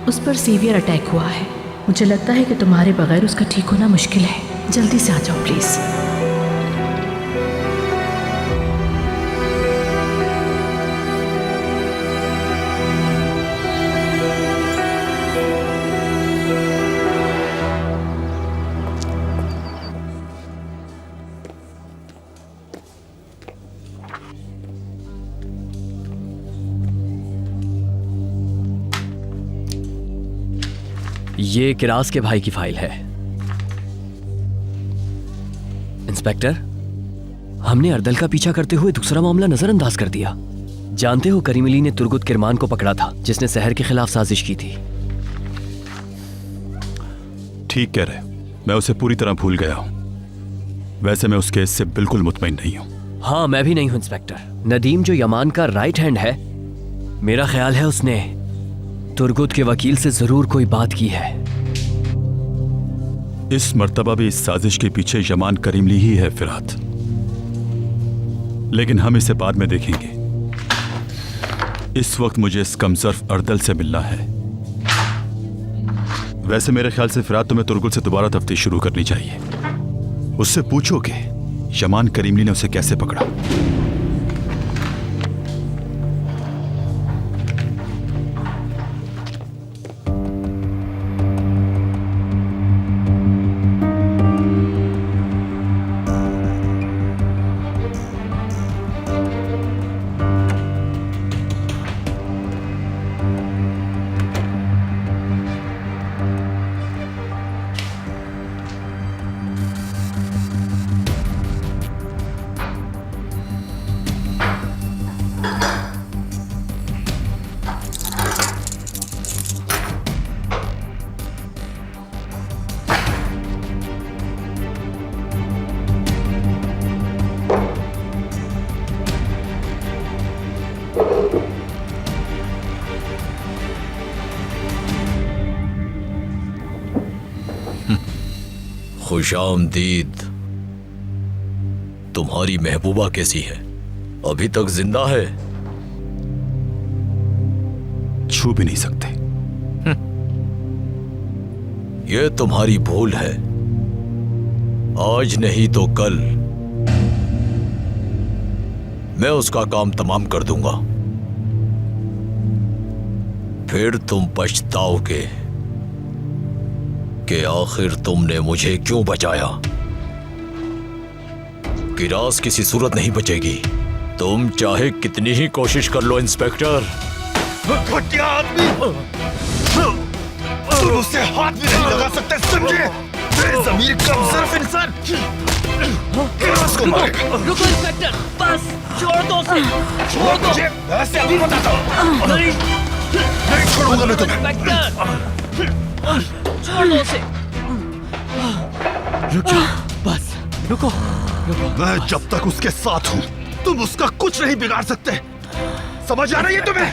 उस पर सीवियर अटैक हुआ है। मुझे लगता है कि तुम्हारे बगैर उसका ठीक होना मुश्किल है। जल्दी से आ जाओ प्लीज। ये किरास के भाई की फाइल है। इंस्पेक्टर, हमने अर्दल का पीछा करते हुए दूसरा मामला नजरअंदाज कर दिया। जानते हो करीम अली ने तुर्गुत किरमान को पकड़ा था, जिसने सहर के खिलाफ साजिश की थी। ठीक कह रहे, मैं उसे पूरी तरह भूल गया हूं। वैसे मैं उस केस से बिल्कुल मुतमईन नहीं हूं। हाँ, मैं भी नहीं हूं इंस्पेक्टर। नदीम जो यमान का राइट हैंड है, मेरा ख्याल है उसने तुर्गुत के वकील से जरूर कोई बात की है। इस मर्तबा भी इस साजिश के पीछे यमान करीमली ही है फिरात, लेकिन हम इसे बाद में देखेंगे। इस वक्त मुझे इस कमजर्फ अर्दल से मिलना है। वैसे मेरे ख्याल से फिरात तुम्हें तुर्गुत से दोबारा तफ्तीश शुरू करनी चाहिए। उससे पूछो कि यमान करीमली ने उसे कैसे पकड़ा। खुशामदीद। तुम्हारी महबूबा कैसी है? अभी तक जिंदा है? छू भी नहीं सकते। यह तुम्हारी भूल है। आज नहीं तो कल मैं उसका काम तमाम कर दूंगा। फिर तुम पछताओगे कि आखिर तुमने मुझे क्यों बचाया। किरास किसी सूरत नहीं बचेगी, तुम चाहे कितनी ही कोशिश कर लो इंस्पेक्टर। घटिया आदमी, तुम उससे हाथ भी नहीं लगा सकते, समझे? बेज़मीर कमज़र्फ इंसान किरास को मारेगा। रुको इंस्पेक्टर, बस छोड़ दो उसे, छोड़ दो। मुझे ऐसे अभी बताता हूँ। नहीं छोड़ूंगा मैं तुम्हें। इंस्पेक्टर, छोड़ दो उसे। रुक जाओ, बस रुको। मैं जब तक उसके साथ हूँ, तुम उसका कुछ नहीं बिगाड़ सकते। समझ आ रही है तुम्हें?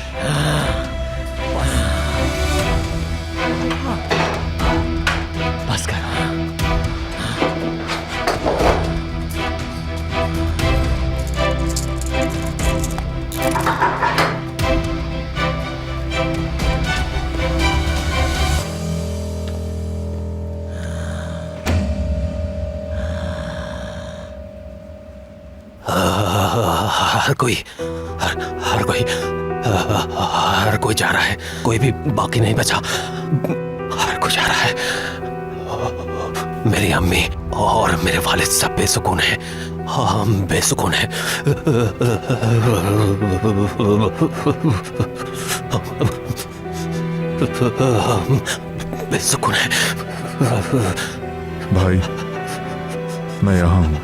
हर कोई जा रहा है, कोई भी बाकी नहीं बचा, हर कोई जा रहा है। मेरी अम्मी और मेरे वालिद सब बेसुकून हैं, हम बेसुकून हैं। हम बेसुकून हैं। भाई मैं यहाँ हूँ,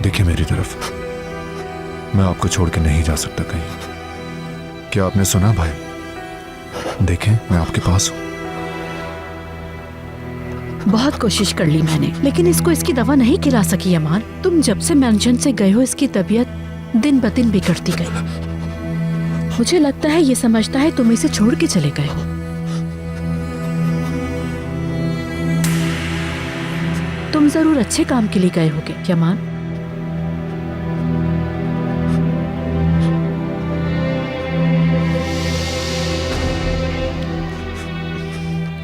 देखिए मेरी तरफ। मैं आपको छोड़ के नहीं जा सकता कहीं। क्या आपने सुना भाई? देखें मैं आपके पास हूँ। बहुत कोशिश कर ली मैंने, लेकिन इसको इसकी दवा नहीं खिला सकी यमान। तुम जब से मेंशन से गए हो इसकी तबीयत दिन ब दिन बिगड़ती गई। मुझे लगता है ये समझता है तुम इसे छोड़ के चले गए हो। तुम जरूर अच्छे काम के लिए गए होगे यमान।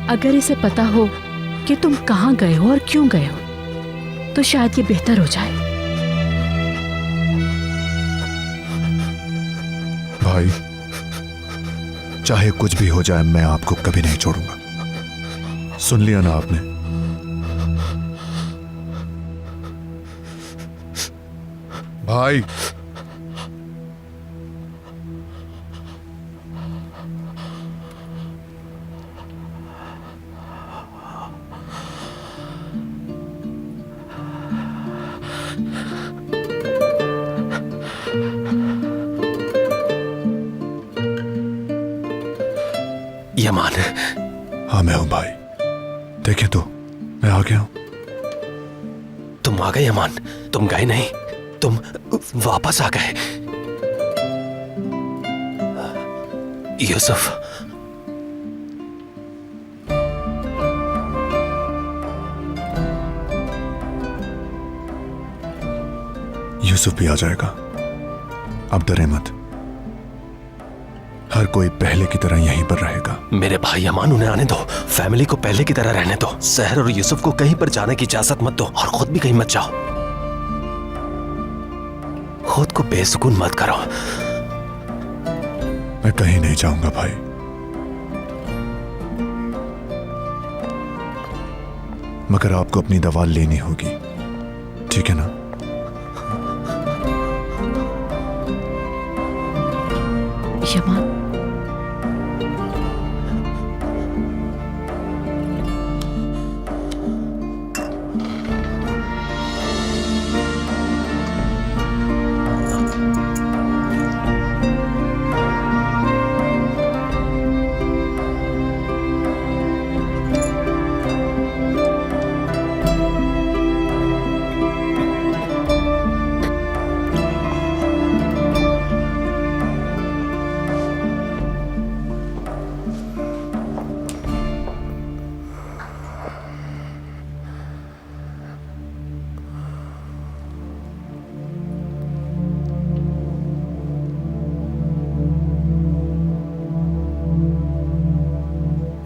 अगर इसे पता हो कि तुम कहाँ गए हो और क्यों गए हो तो शायद ये बेहतर हो जाए। भाई चाहे कुछ भी हो जाए मैं आपको कभी नहीं छोड़ूंगा। सुन लिया ना आपने? भाई यमान। हाँ मैं हूं भाई, देखे तो मैं आ गया हूं। तुम आ गए यमान, तुम गए नहीं, तुम वापस आ गए। यूसुफ, यूसुफ भी आ जाएगा, अब डरे मत। हर कोई पहले की तरह यहीं पर रहेगा। मेरे भाई यमान, उन्हें आने दो। फैमिली को पहले की तरह रहने दो। सहर और यूसुफ को कहीं पर जाने की इजाजत मत दो और खुद भी कहीं मत जाओ। खुद को बेसुकून मत करो। मैं कहीं नहीं जाऊंगा भाई। मगर आपको अपनी दवा लेनी होगी, ठीक है ना? यमान,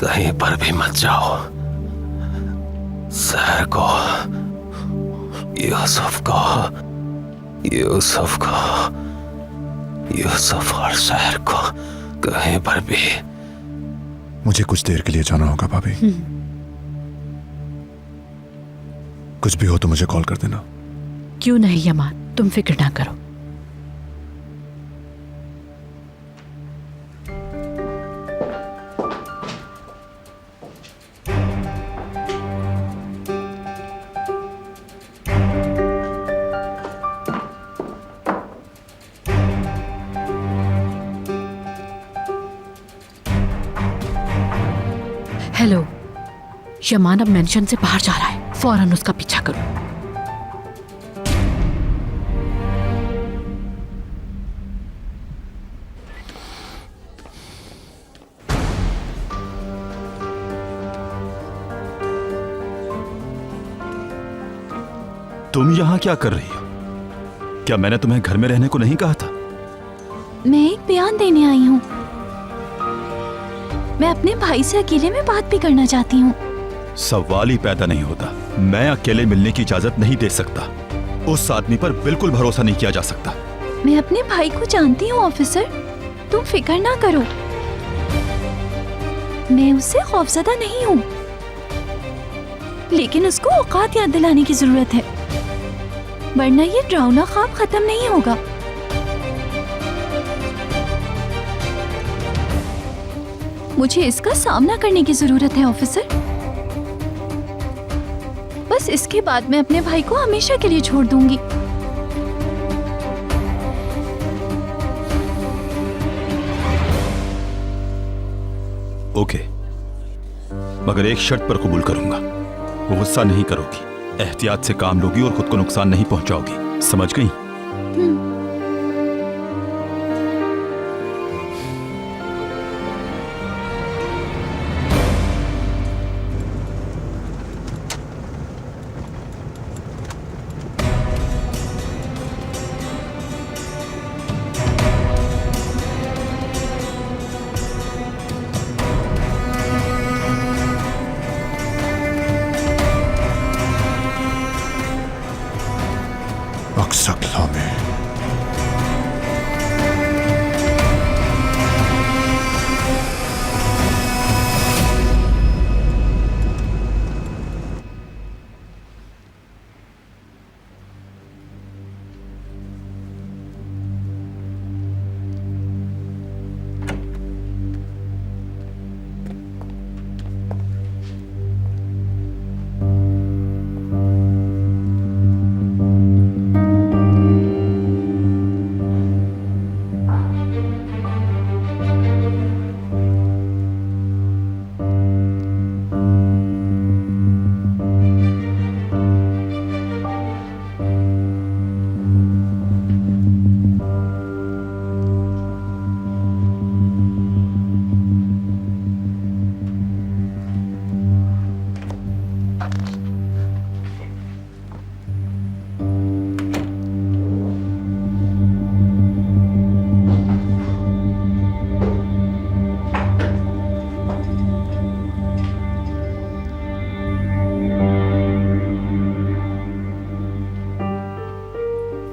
कहीं पर भी मत जाओ। सहर को, यूसुफ को, यूसुफ को, यूसुफ और सहर को कहीं पर भी। मुझे कुछ देर के लिए जाना होगा भाभी। कुछ भी हो तो मुझे कॉल कर देना। क्यों नहीं यमान, तुम फिक्र ना करो। हेलो, यमान अब मेंशन से बाहर जा रहा है, फौरन उसका पीछा करो। तुम यहाँ क्या कर रही हो? क्या मैंने तुम्हें घर में रहने को नहीं कहा था? मैं एक बयान देने आई हूँ। मैं अपने भाई से अकेले में बात भी करना चाहती हूँ। सवाल ही पैदा नहीं होता। मैं अकेले मिलने की इजाजत नहीं दे सकता। उस आदमी पर बिल्कुल भरोसा नहीं किया जा सकता। मैं अपने भाई को जानती हूँ ऑफिसर, तुम फिक्र ना करो। मैं उससे खौफजदा नहीं हूँ, लेकिन उसको औकात याद दिलाने की जरूरत है, वरना ये डरावना ख्वाब खत्म नहीं होगा। मुझे इसका सामना करने की जरूरत है ऑफिसर। बस इसके बाद मैं अपने भाई को हमेशा के लिए छोड़ दूंगी। ओके, मगर एक शर्त पर कबूल करूंगा। वो गुस्सा नहीं करोगी, एहतियात से काम लोगी और खुद को नुकसान नहीं पहुंचाओगी, समझ गई? अक्सकला में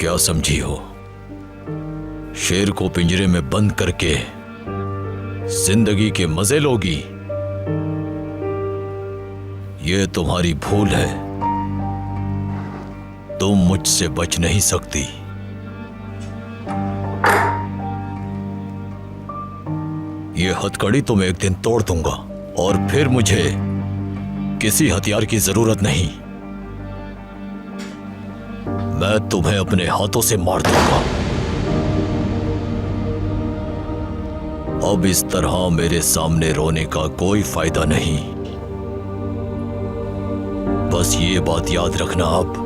क्या समझी हो? शेर को पिंजरे में बंद करके जिंदगी के मजे लोगी? ये तुम्हारी भूल है, तुम मुझसे बच नहीं सकती। ये हथकड़ी तो मैं एक दिन तोड़ दूंगा और फिर मुझे किसी हथियार की जरूरत नहीं, मैं तुम्हें अपने हाथों से मार दूंगा। अब इस तरह मेरे सामने रोने का कोई फायदा नहीं। बस ये बात याद रखना, अब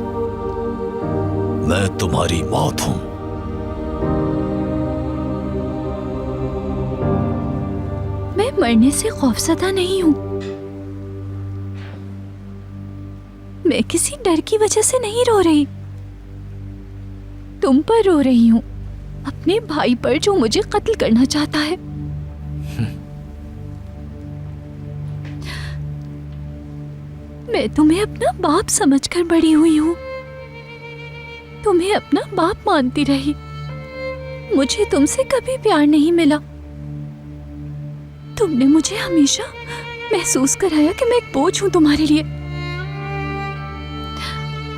मैं तुम्हारी मौत हूं। मैं मरने से खौफजदा नहीं हूं। मैं किसी डर की वजह से नहीं रो रही, तुम पर रो रही हूं, अपने भाई पर जो मुझे कत्ल करना चाहता है। मैं तुम्हें अपना बाप समझकर बड़ी हुई हूं, तुम्हें अपना बाप मानती रही। मुझे तुमसे कभी प्यार नहीं मिला। तुमने मुझे हमेशा महसूस कराया कि मैं एक बोझ हूं तुम्हारे लिए।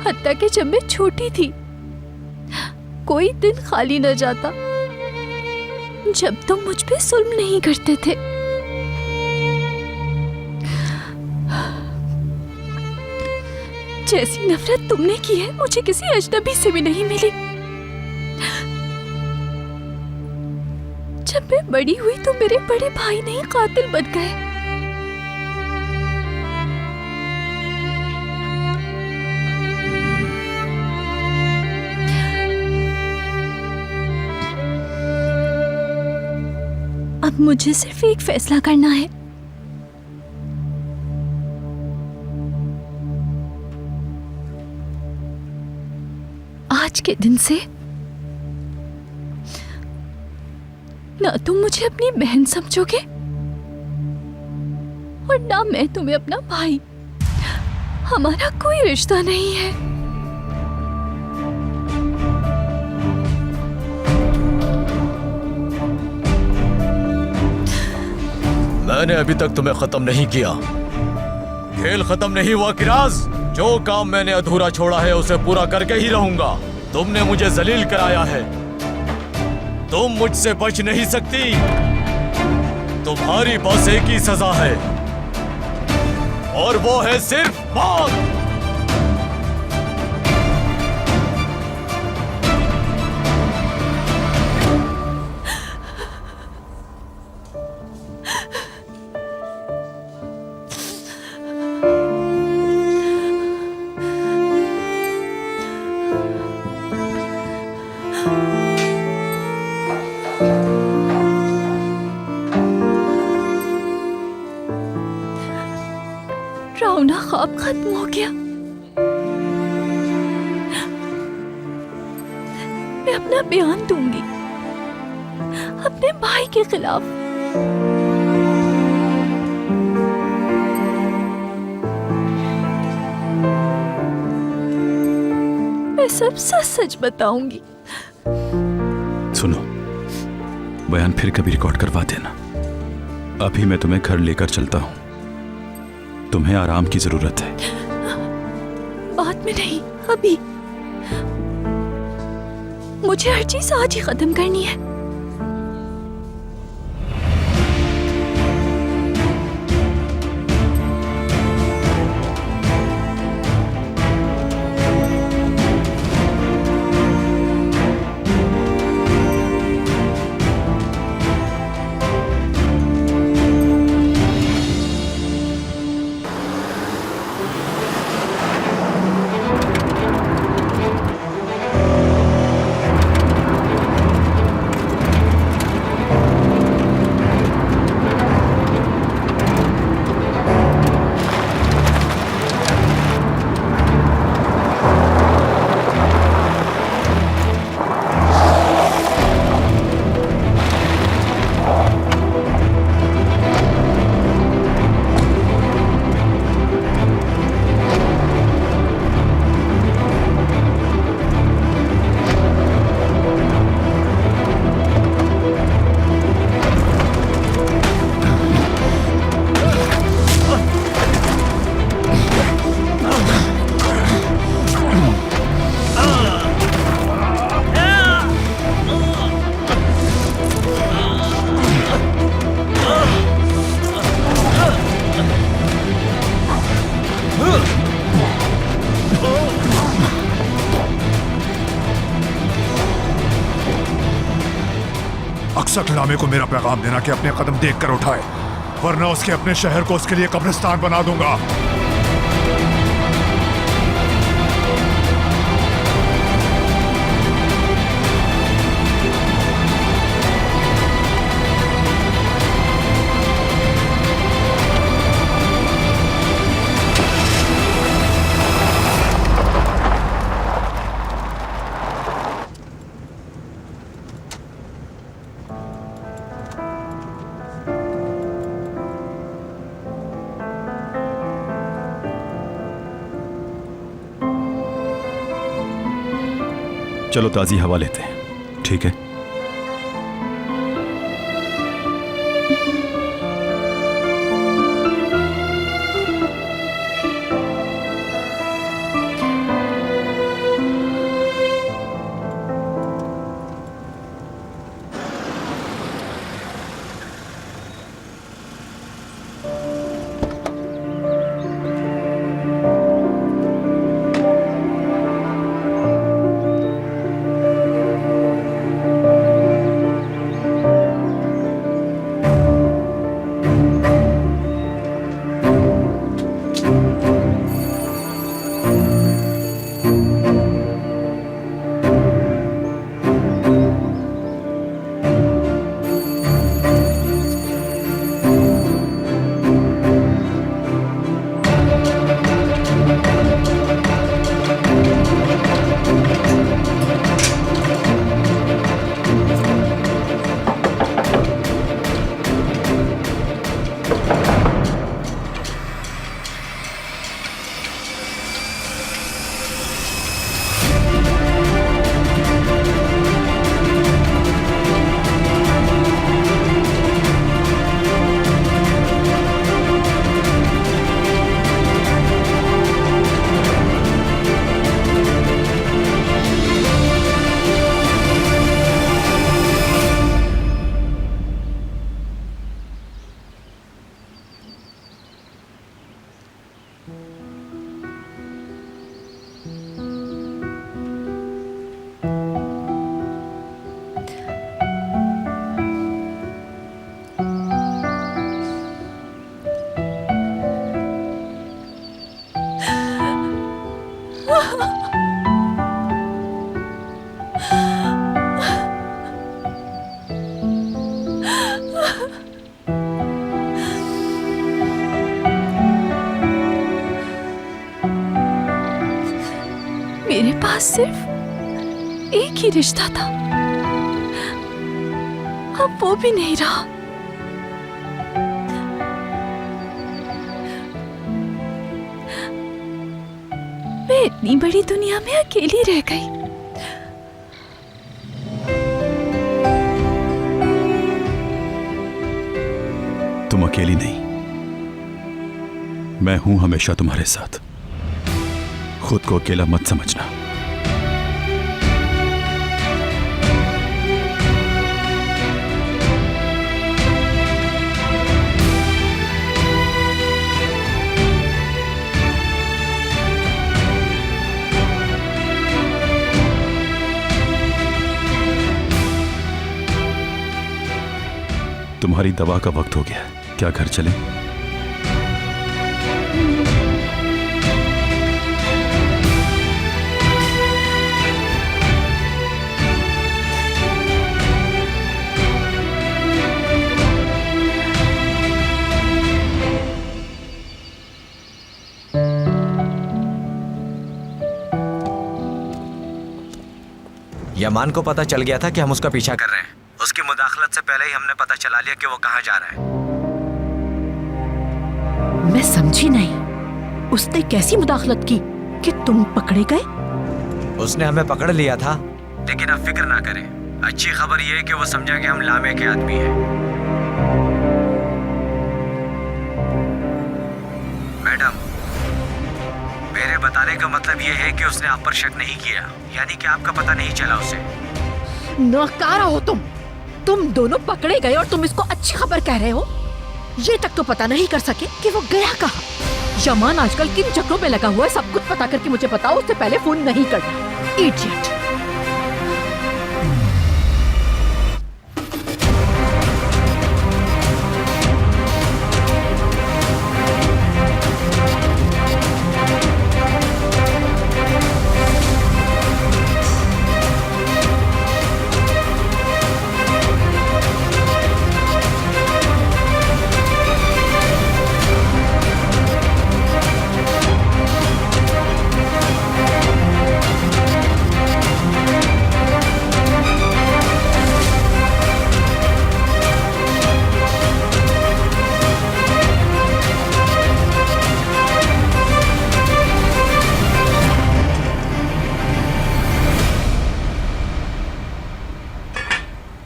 हत्ता कि जब मैं छोटी थी कोई दिन खाली न जाता जब तुम मुझ पे जुल्म नहीं करते थे। जैसी नफरत तुमने की है मुझे किसी अजनबी से भी नहीं मिली। जब मैं बड़ी हुई तो मेरे बड़े भाई नहीं कातिल बन गए। अब मुझे सिर्फ एक फैसला करना है। आज के दिन से ना तुम मुझे अपनी बहन समझोगे और ना मैं तुम्हें अपना भाई। हमारा कोई रिश्ता नहीं है। मैंने अभी तक तुम्हें खत्म नहीं किया। खेल खत्म नहीं हुआ किराज। जो काम मैंने अधूरा छोड़ा है उसे पूरा करके ही रहूंगा। तुमने मुझे जलील कराया है, तुम मुझसे बच नहीं सकती। तुम्हारी बस एक ही सजा है और वो है सिर्फ मौत। रावना ख्वाब खत्म हो गया। मैं अपना बयान दूंगी अपने भाई के खिलाफ। मैं सब सच सच बताऊंगी। सुनो, बयान फिर कभी रिकॉर्ड करवा देना। अभी मैं तुम्हें घर लेकर चलता हूं, तुम्हें आराम की जरूरत है। बाद में नहीं, अभी। मुझे हर चीज आज ही खत्म करनी है। सकलामे को मेरा पैगाम देना कि अपने कदम देख कर उठाए, वरना उसके अपने शहर को उसके लिए कब्रिस्तान बना दूंगा। चलो ताजी हवा लेते हैं, ठीक है? पास सिर्फ एक ही रिश्ता था, अब वो भी नहीं रहा। मैं इतनी बड़ी दुनिया में अकेली रह गई। तुम अकेली नहीं, मैं हूं हमेशा तुम्हारे साथ। खुद को अकेला मत समझना। तुम्हारी दवा का वक्त हो गया है, क्या घर चलें? यमान को पता चल गया था कि हम उसका पीछा कर रहे हैं। उसकी मुदाखलत से पहले ही हमने पता चला लिया कि वो कहाँ जा रहा है। मैं समझी नहीं, उसने कैसी मुदाखलत की कि तुम पकड़े गए? उसने हमें पकड़ लिया था, लेकिन अब फिक्र ना करें। अच्छी खबर यह है कि वो समझा कि हम लामे के आदमी हैं। मैडम, मेरे बताने का मतलब यह है कि उसने आप पर शक नहीं किया, यानी कि आपका पता नहीं चला उसे। नकारा हो तुम दोनों पकड़े गए और तुम इसको अच्छी खबर कह रहे हो? ये तक तो पता नहीं कर सके कि वो गया कहाँ। यमान आजकल किन चक्रों में लगा हुआ है, सब कुछ पता करके मुझे बताओ, उससे पहले फोन नहीं करना। इडियट।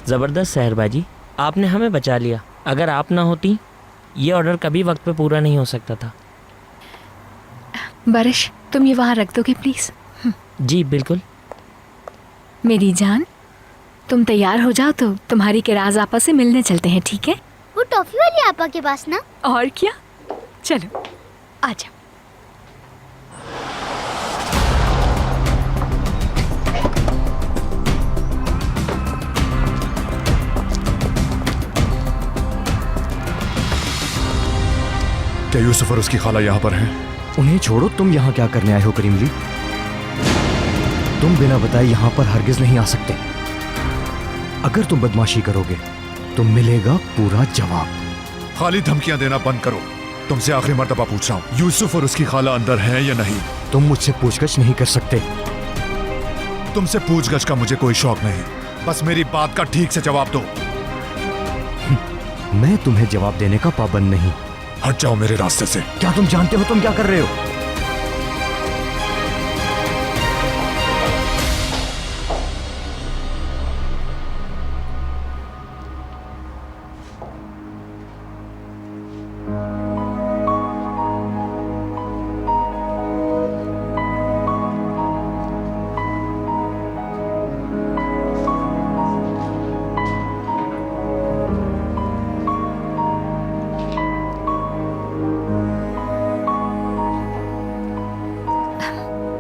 ज़बरदस्त सहरबाजी, आपने हमें बचा लिया। अगर आप ना होती, ये ऑर्डर कभी वक्त पे पूरा नहीं हो सकता था। बारिश, तुम ये वहाँ रख दोगे प्लीज? जी बिल्कुल। मेरी जान, तुम तैयार हो जाओ तो तुम्हारी किराज आपा से मिलने चलते हैं, ठीक है? वो टॉफी वाली आपा के पास ना? और क्या, चलो आ जाओ। क्या यूसुफ और उसकी खाला यहाँ पर हैं? उन्हें छोड़ो, तुम यहाँ क्या करने आए हो करीमली? तुम बिना बताए यहाँ पर हरगिज नहीं आ सकते। अगर तुम बदमाशी करोगे तो मिलेगा पूरा जवाब। खाली धमकियां देना बंद करो। तुमसे आखिरी मर्तबा पूछ रहा हूँ, यूसुफ और उसकी खाला अंदर हैं या नहीं? तुम मुझसे पूछगछ नहीं कर सकते। तुमसे पूछगछ का मुझे कोई शौक नहीं, बस मेरी बात का ठीक से जवाब दो। मैं तुम्हें जवाब देने का पाबंद नहीं। हट जाओ मेरे रास्ते से। क्या तुम जानते हो तुम क्या कर रहे हो?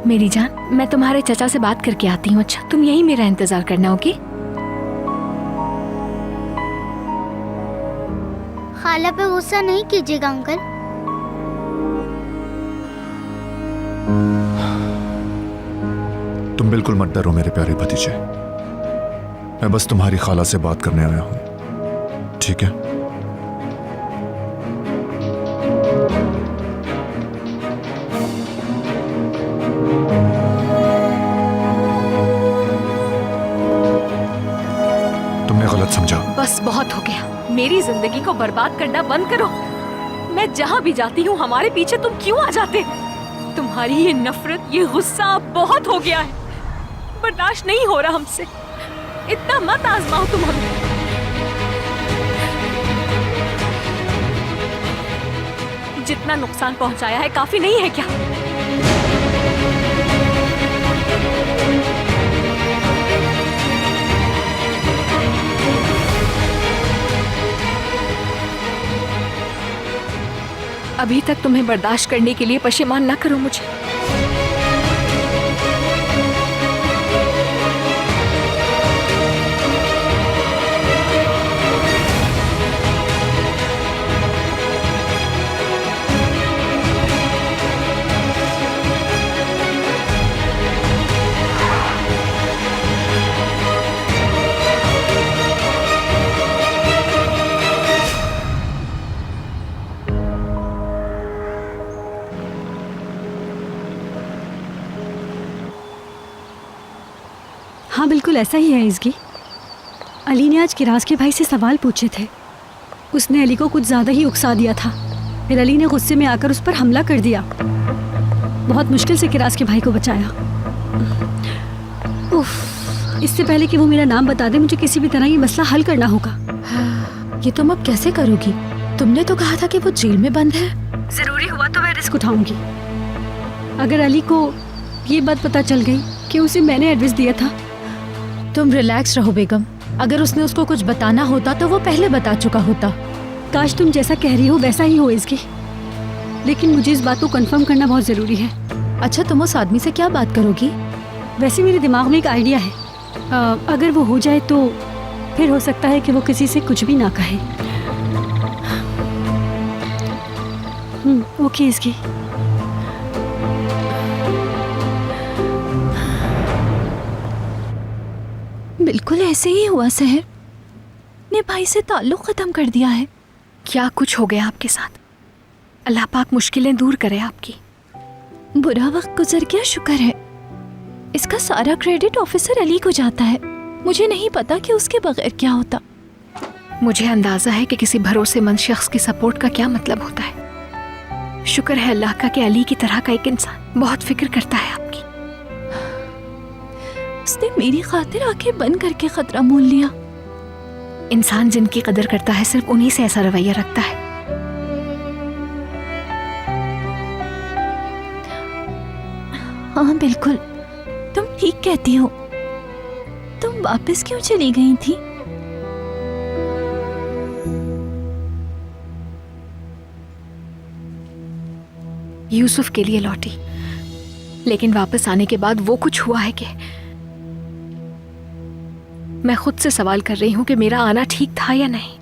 मेरी जान, मैं तुम्हारे चचा से बात करके आती हूँ। अच्छा, तुम यही मेरा इंतजार करना, ओके? खाला पे गुस्सा नहीं कीजिएगा अंकल। तुम बिल्कुल मत डरो मेरे प्यारे भतीजे, मैं बस तुम्हारी खाला से बात करने आया हूं, ठीक है? बात समझा। बस बहुत हो गया। मेरी जिंदगी को बर्बाद करना बंद करो। मैं जहाँ भी जाती हूँ हमारे पीछे तुम क्यों आ जाते हो? तुम्हारी ये नफरत, ये गुस्सा अब बहुत हो गया है। बर्दाश्त नहीं हो रहा हमसे। इतना मत आजमाओ तुम हमें। जितना नुकसान पहुंचाया है काफी नहीं है क्या? अभी तक तुम्हें बर्दाश्त करने के लिए पशेमान ना करो मुझे। हाँ बिल्कुल ऐसा ही है इसकी। अली ने आज किराज के भाई से सवाल पूछे थे। उसने अली को कुछ ज़्यादा ही उकसा दिया था। फिर अली ने गुस्से में आकर उस पर हमला कर दिया। बहुत मुश्किल से किराज के भाई को बचाया। उफ, इससे पहले कि वो मेरा नाम बता दे मुझे किसी भी तरह ये मसला हल करना होगा। ये तुम अब कैसे करोगी? तुमने तो कहा था कि वो जेल में बंद है। ज़रूरी हुआ तो मैं रिस्क उठाऊंगी। अगर अली को ये बात पता चल गई कि उसे मैंने एड्रेस दिया था। तुम रिलैक्स रहो बेगम। अगर उसने उसको कुछ बताना होता तो वो पहले बता चुका होता। काश तुम जैसा कह रही हो वैसा ही हो इसकी, लेकिन मुझे इस बात को कंफर्म करना बहुत ज़रूरी है। अच्छा, तुम उस आदमी से क्या बात करोगी? वैसे मेरे दिमाग में एक आइडिया है। अगर वो हो जाए तो फिर हो सकता है कि वो किसी से कुछ भी ना कहे। ओके इसकी। बिल्कुल ऐसे ही हुआ। सहर ने भाई से ताल्लुक खत्म कर दिया है। क्या कुछ हो गया आपके साथ? अल्लाह पाक मुश्किलें दूर करे आपकी। बुरा वक्त गुजर गया, शुक्र है। इसका सारा क्रेडिट ऑफिसर अली को जाता है। मुझे नहीं पता कि उसके बगैर क्या होता। मुझे अंदाजा है कि किसी भरोसेमंद शख्स की सपोर्ट का क्या मतलब होता है। शुक्र है अल्लाह का कि अली की तरह का एक इंसान बहुत फिक्र करता है आपकी। उसने मेरी खातिर आंखें बंद करके खतरा मोल लिया। इंसान जिनकी कदर करता है सिर्फ उन्हीं से ऐसा रवैया रखता है। हाँ बिल्कुल, तुम ठीक कहती हो। तुम वापस क्यों चली गई थी? यूसुफ के लिए लौटी, लेकिन वापस आने के बाद वो कुछ हुआ है कि मैं खुद से सवाल कर रही हूं कि मेरा आना ठीक था या नहीं।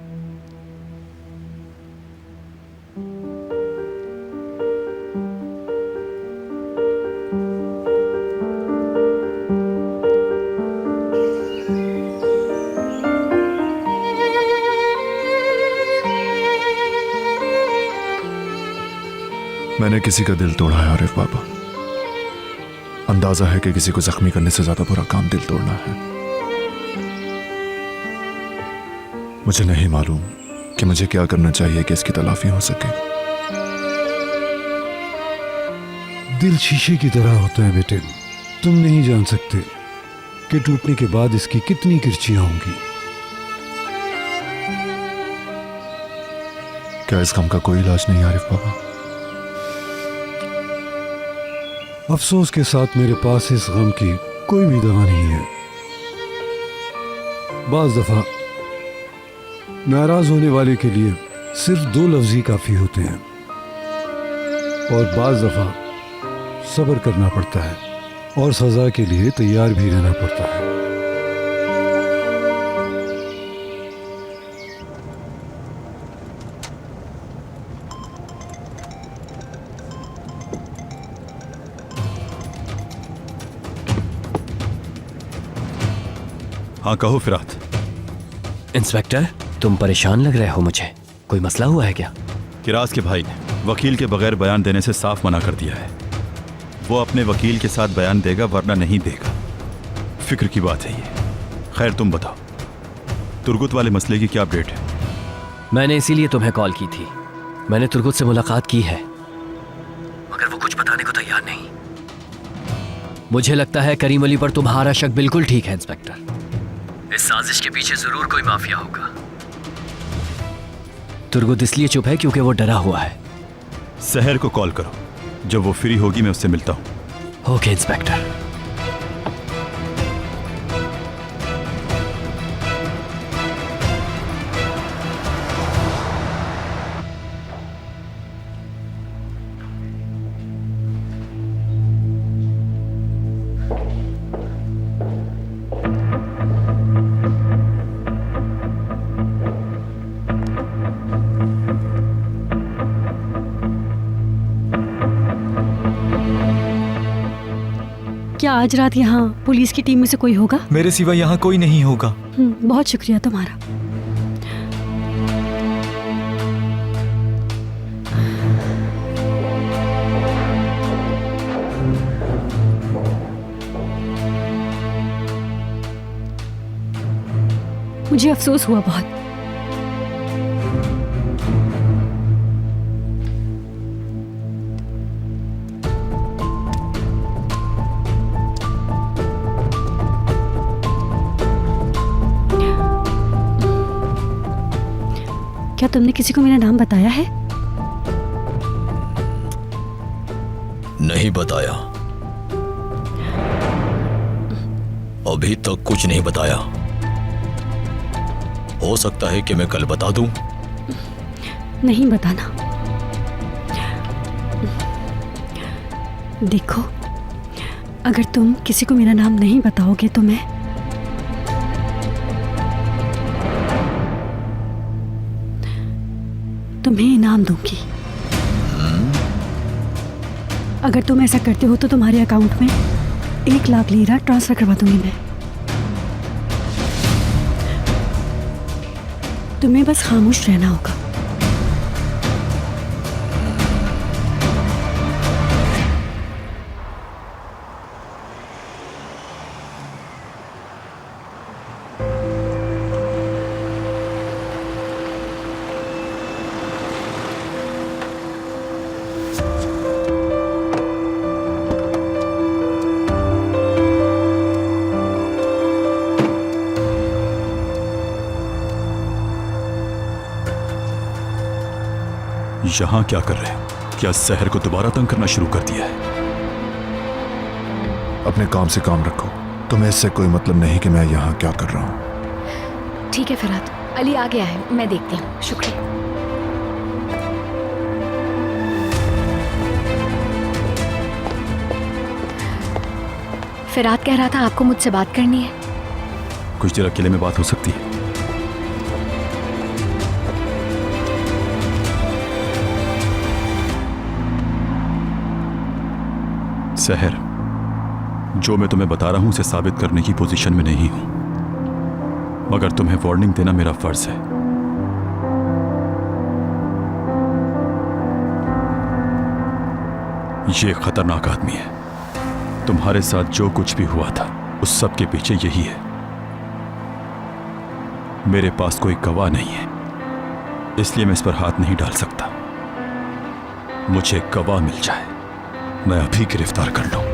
मैंने किसी का दिल तोड़ा है आरिफ बाबा। अंदाजा है कि किसी को जख्मी करने से ज्यादा बुरा काम दिल तोड़ना है। मुझे नहीं मालूम कि मुझे क्या करना चाहिए कि इसकी तलाफी हो सके। दिल शीशे की तरह होता है बेटे। तुम नहीं जान सकते कि टूटने के बाद इसकी कितनी किरचियां होंगी। क्या इस गम का कोई इलाज नहीं आरिफ बाबा? अफसोस के साथ मेरे पास इस गम की कोई भी दवा नहीं है। बाज दफा नाराज होने वाले के लिए सिर्फ 2 लफ्ज़ ही काफी होते हैं, और बाज दफा सब्र करना पड़ता है और सजा के लिए तैयार भी रहना पड़ता है। हाँ कहो फिरात। इंस्पेक्टर, तुम परेशान लग रहे हो मुझे। कोई मसला हुआ है क्या? किराज के भाई ने वकील के बगैर बयान देने से साफ मना कर दिया है। वो अपने वकील के साथ बयान देगा वरना नहीं देगा। फिक्र की बात है ये। खैर तुम बताओ, तुर्गुत वाले मसले की क्या अपडेट है? मैंने इसीलिए तुम्हें कॉल की थी। मैंने तुर्गुत से मुलाकात की है, मगर वो कुछ बताने को तैयार नहीं। मुझे लगता है करीम अली पर तुम्हारा शक बिल्कुल ठीक है इंस्पेक्टर। इस साजिश के पीछे जरूर कोई माफिया होगा। तुर्गुत इसलिए चुप है क्योंकि वो डरा हुआ है। सहर को कॉल करो, जब वो फ्री होगी मैं उससे मिलता हूं। Okay inspector. क्या आज रात यहाँ पुलिस की टीम में से कोई होगा? मेरे सिवा यहाँ कोई नहीं होगा। बहुत शुक्रिया तुम्हारा। मुझे अफसोस हुआ बहुत। क्या तुमने किसी को मेरा नाम बताया है? नहीं बताया, अभी तक कुछ नहीं बताया। हो सकता है कि मैं कल बता दूं। नहीं बताना। देखो, अगर तुम किसी को मेरा नाम नहीं बताओगे तो मैं तुम्हें इनाम दूंगी। अगर तुम ऐसा करते हो तो तुम्हारे अकाउंट में 1 लाख लीरा ट्रांसफर करवा दूंगी मैं। तुम्हें बस खामोश रहना होगा। यहां क्या कर रहे हो? क्या सहर को दोबारा तंग करना शुरू कर दिया है? अपने काम से काम रखो। तुम्हें इससे कोई मतलब नहीं कि मैं यहाँ क्या कर रहा हूँ। ठीक है फिरात, अली आ गया है, मैं देखती हूँ। शुक्रिया। फिरात कह रहा था आपको मुझसे बात करनी है। कुछ देर अकेले में बात हो सकती है? सहर, जो मैं तुम्हें बता रहा हूं उसे साबित करने की पोजीशन में नहीं हूं, मगर तुम्हें वार्निंग देना मेरा फर्ज है। ये खतरनाक आदमी है। तुम्हारे साथ जो कुछ भी हुआ था उस सब के पीछे यही है। मेरे पास कोई गवाह नहीं है, इसलिए मैं इस पर हाथ नहीं डाल सकता। मुझे गवाह मिल जाए, मैं अभी गिरफ्तार कर लूं।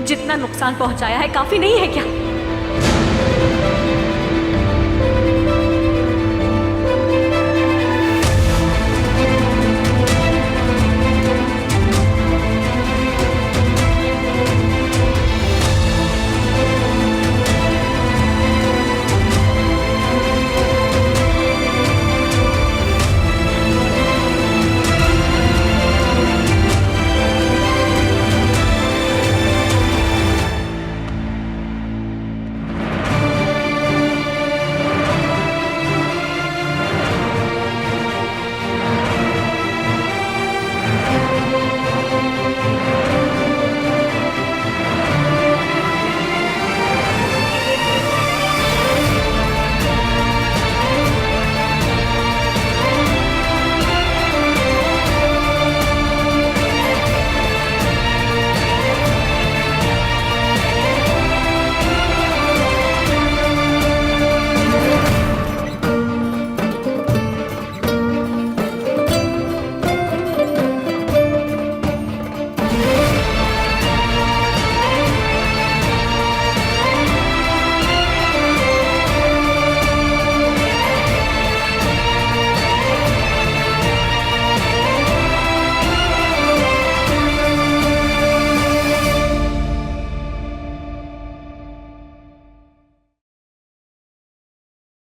जितना नुकसान पहुंचाया है काफी नहीं है क्या?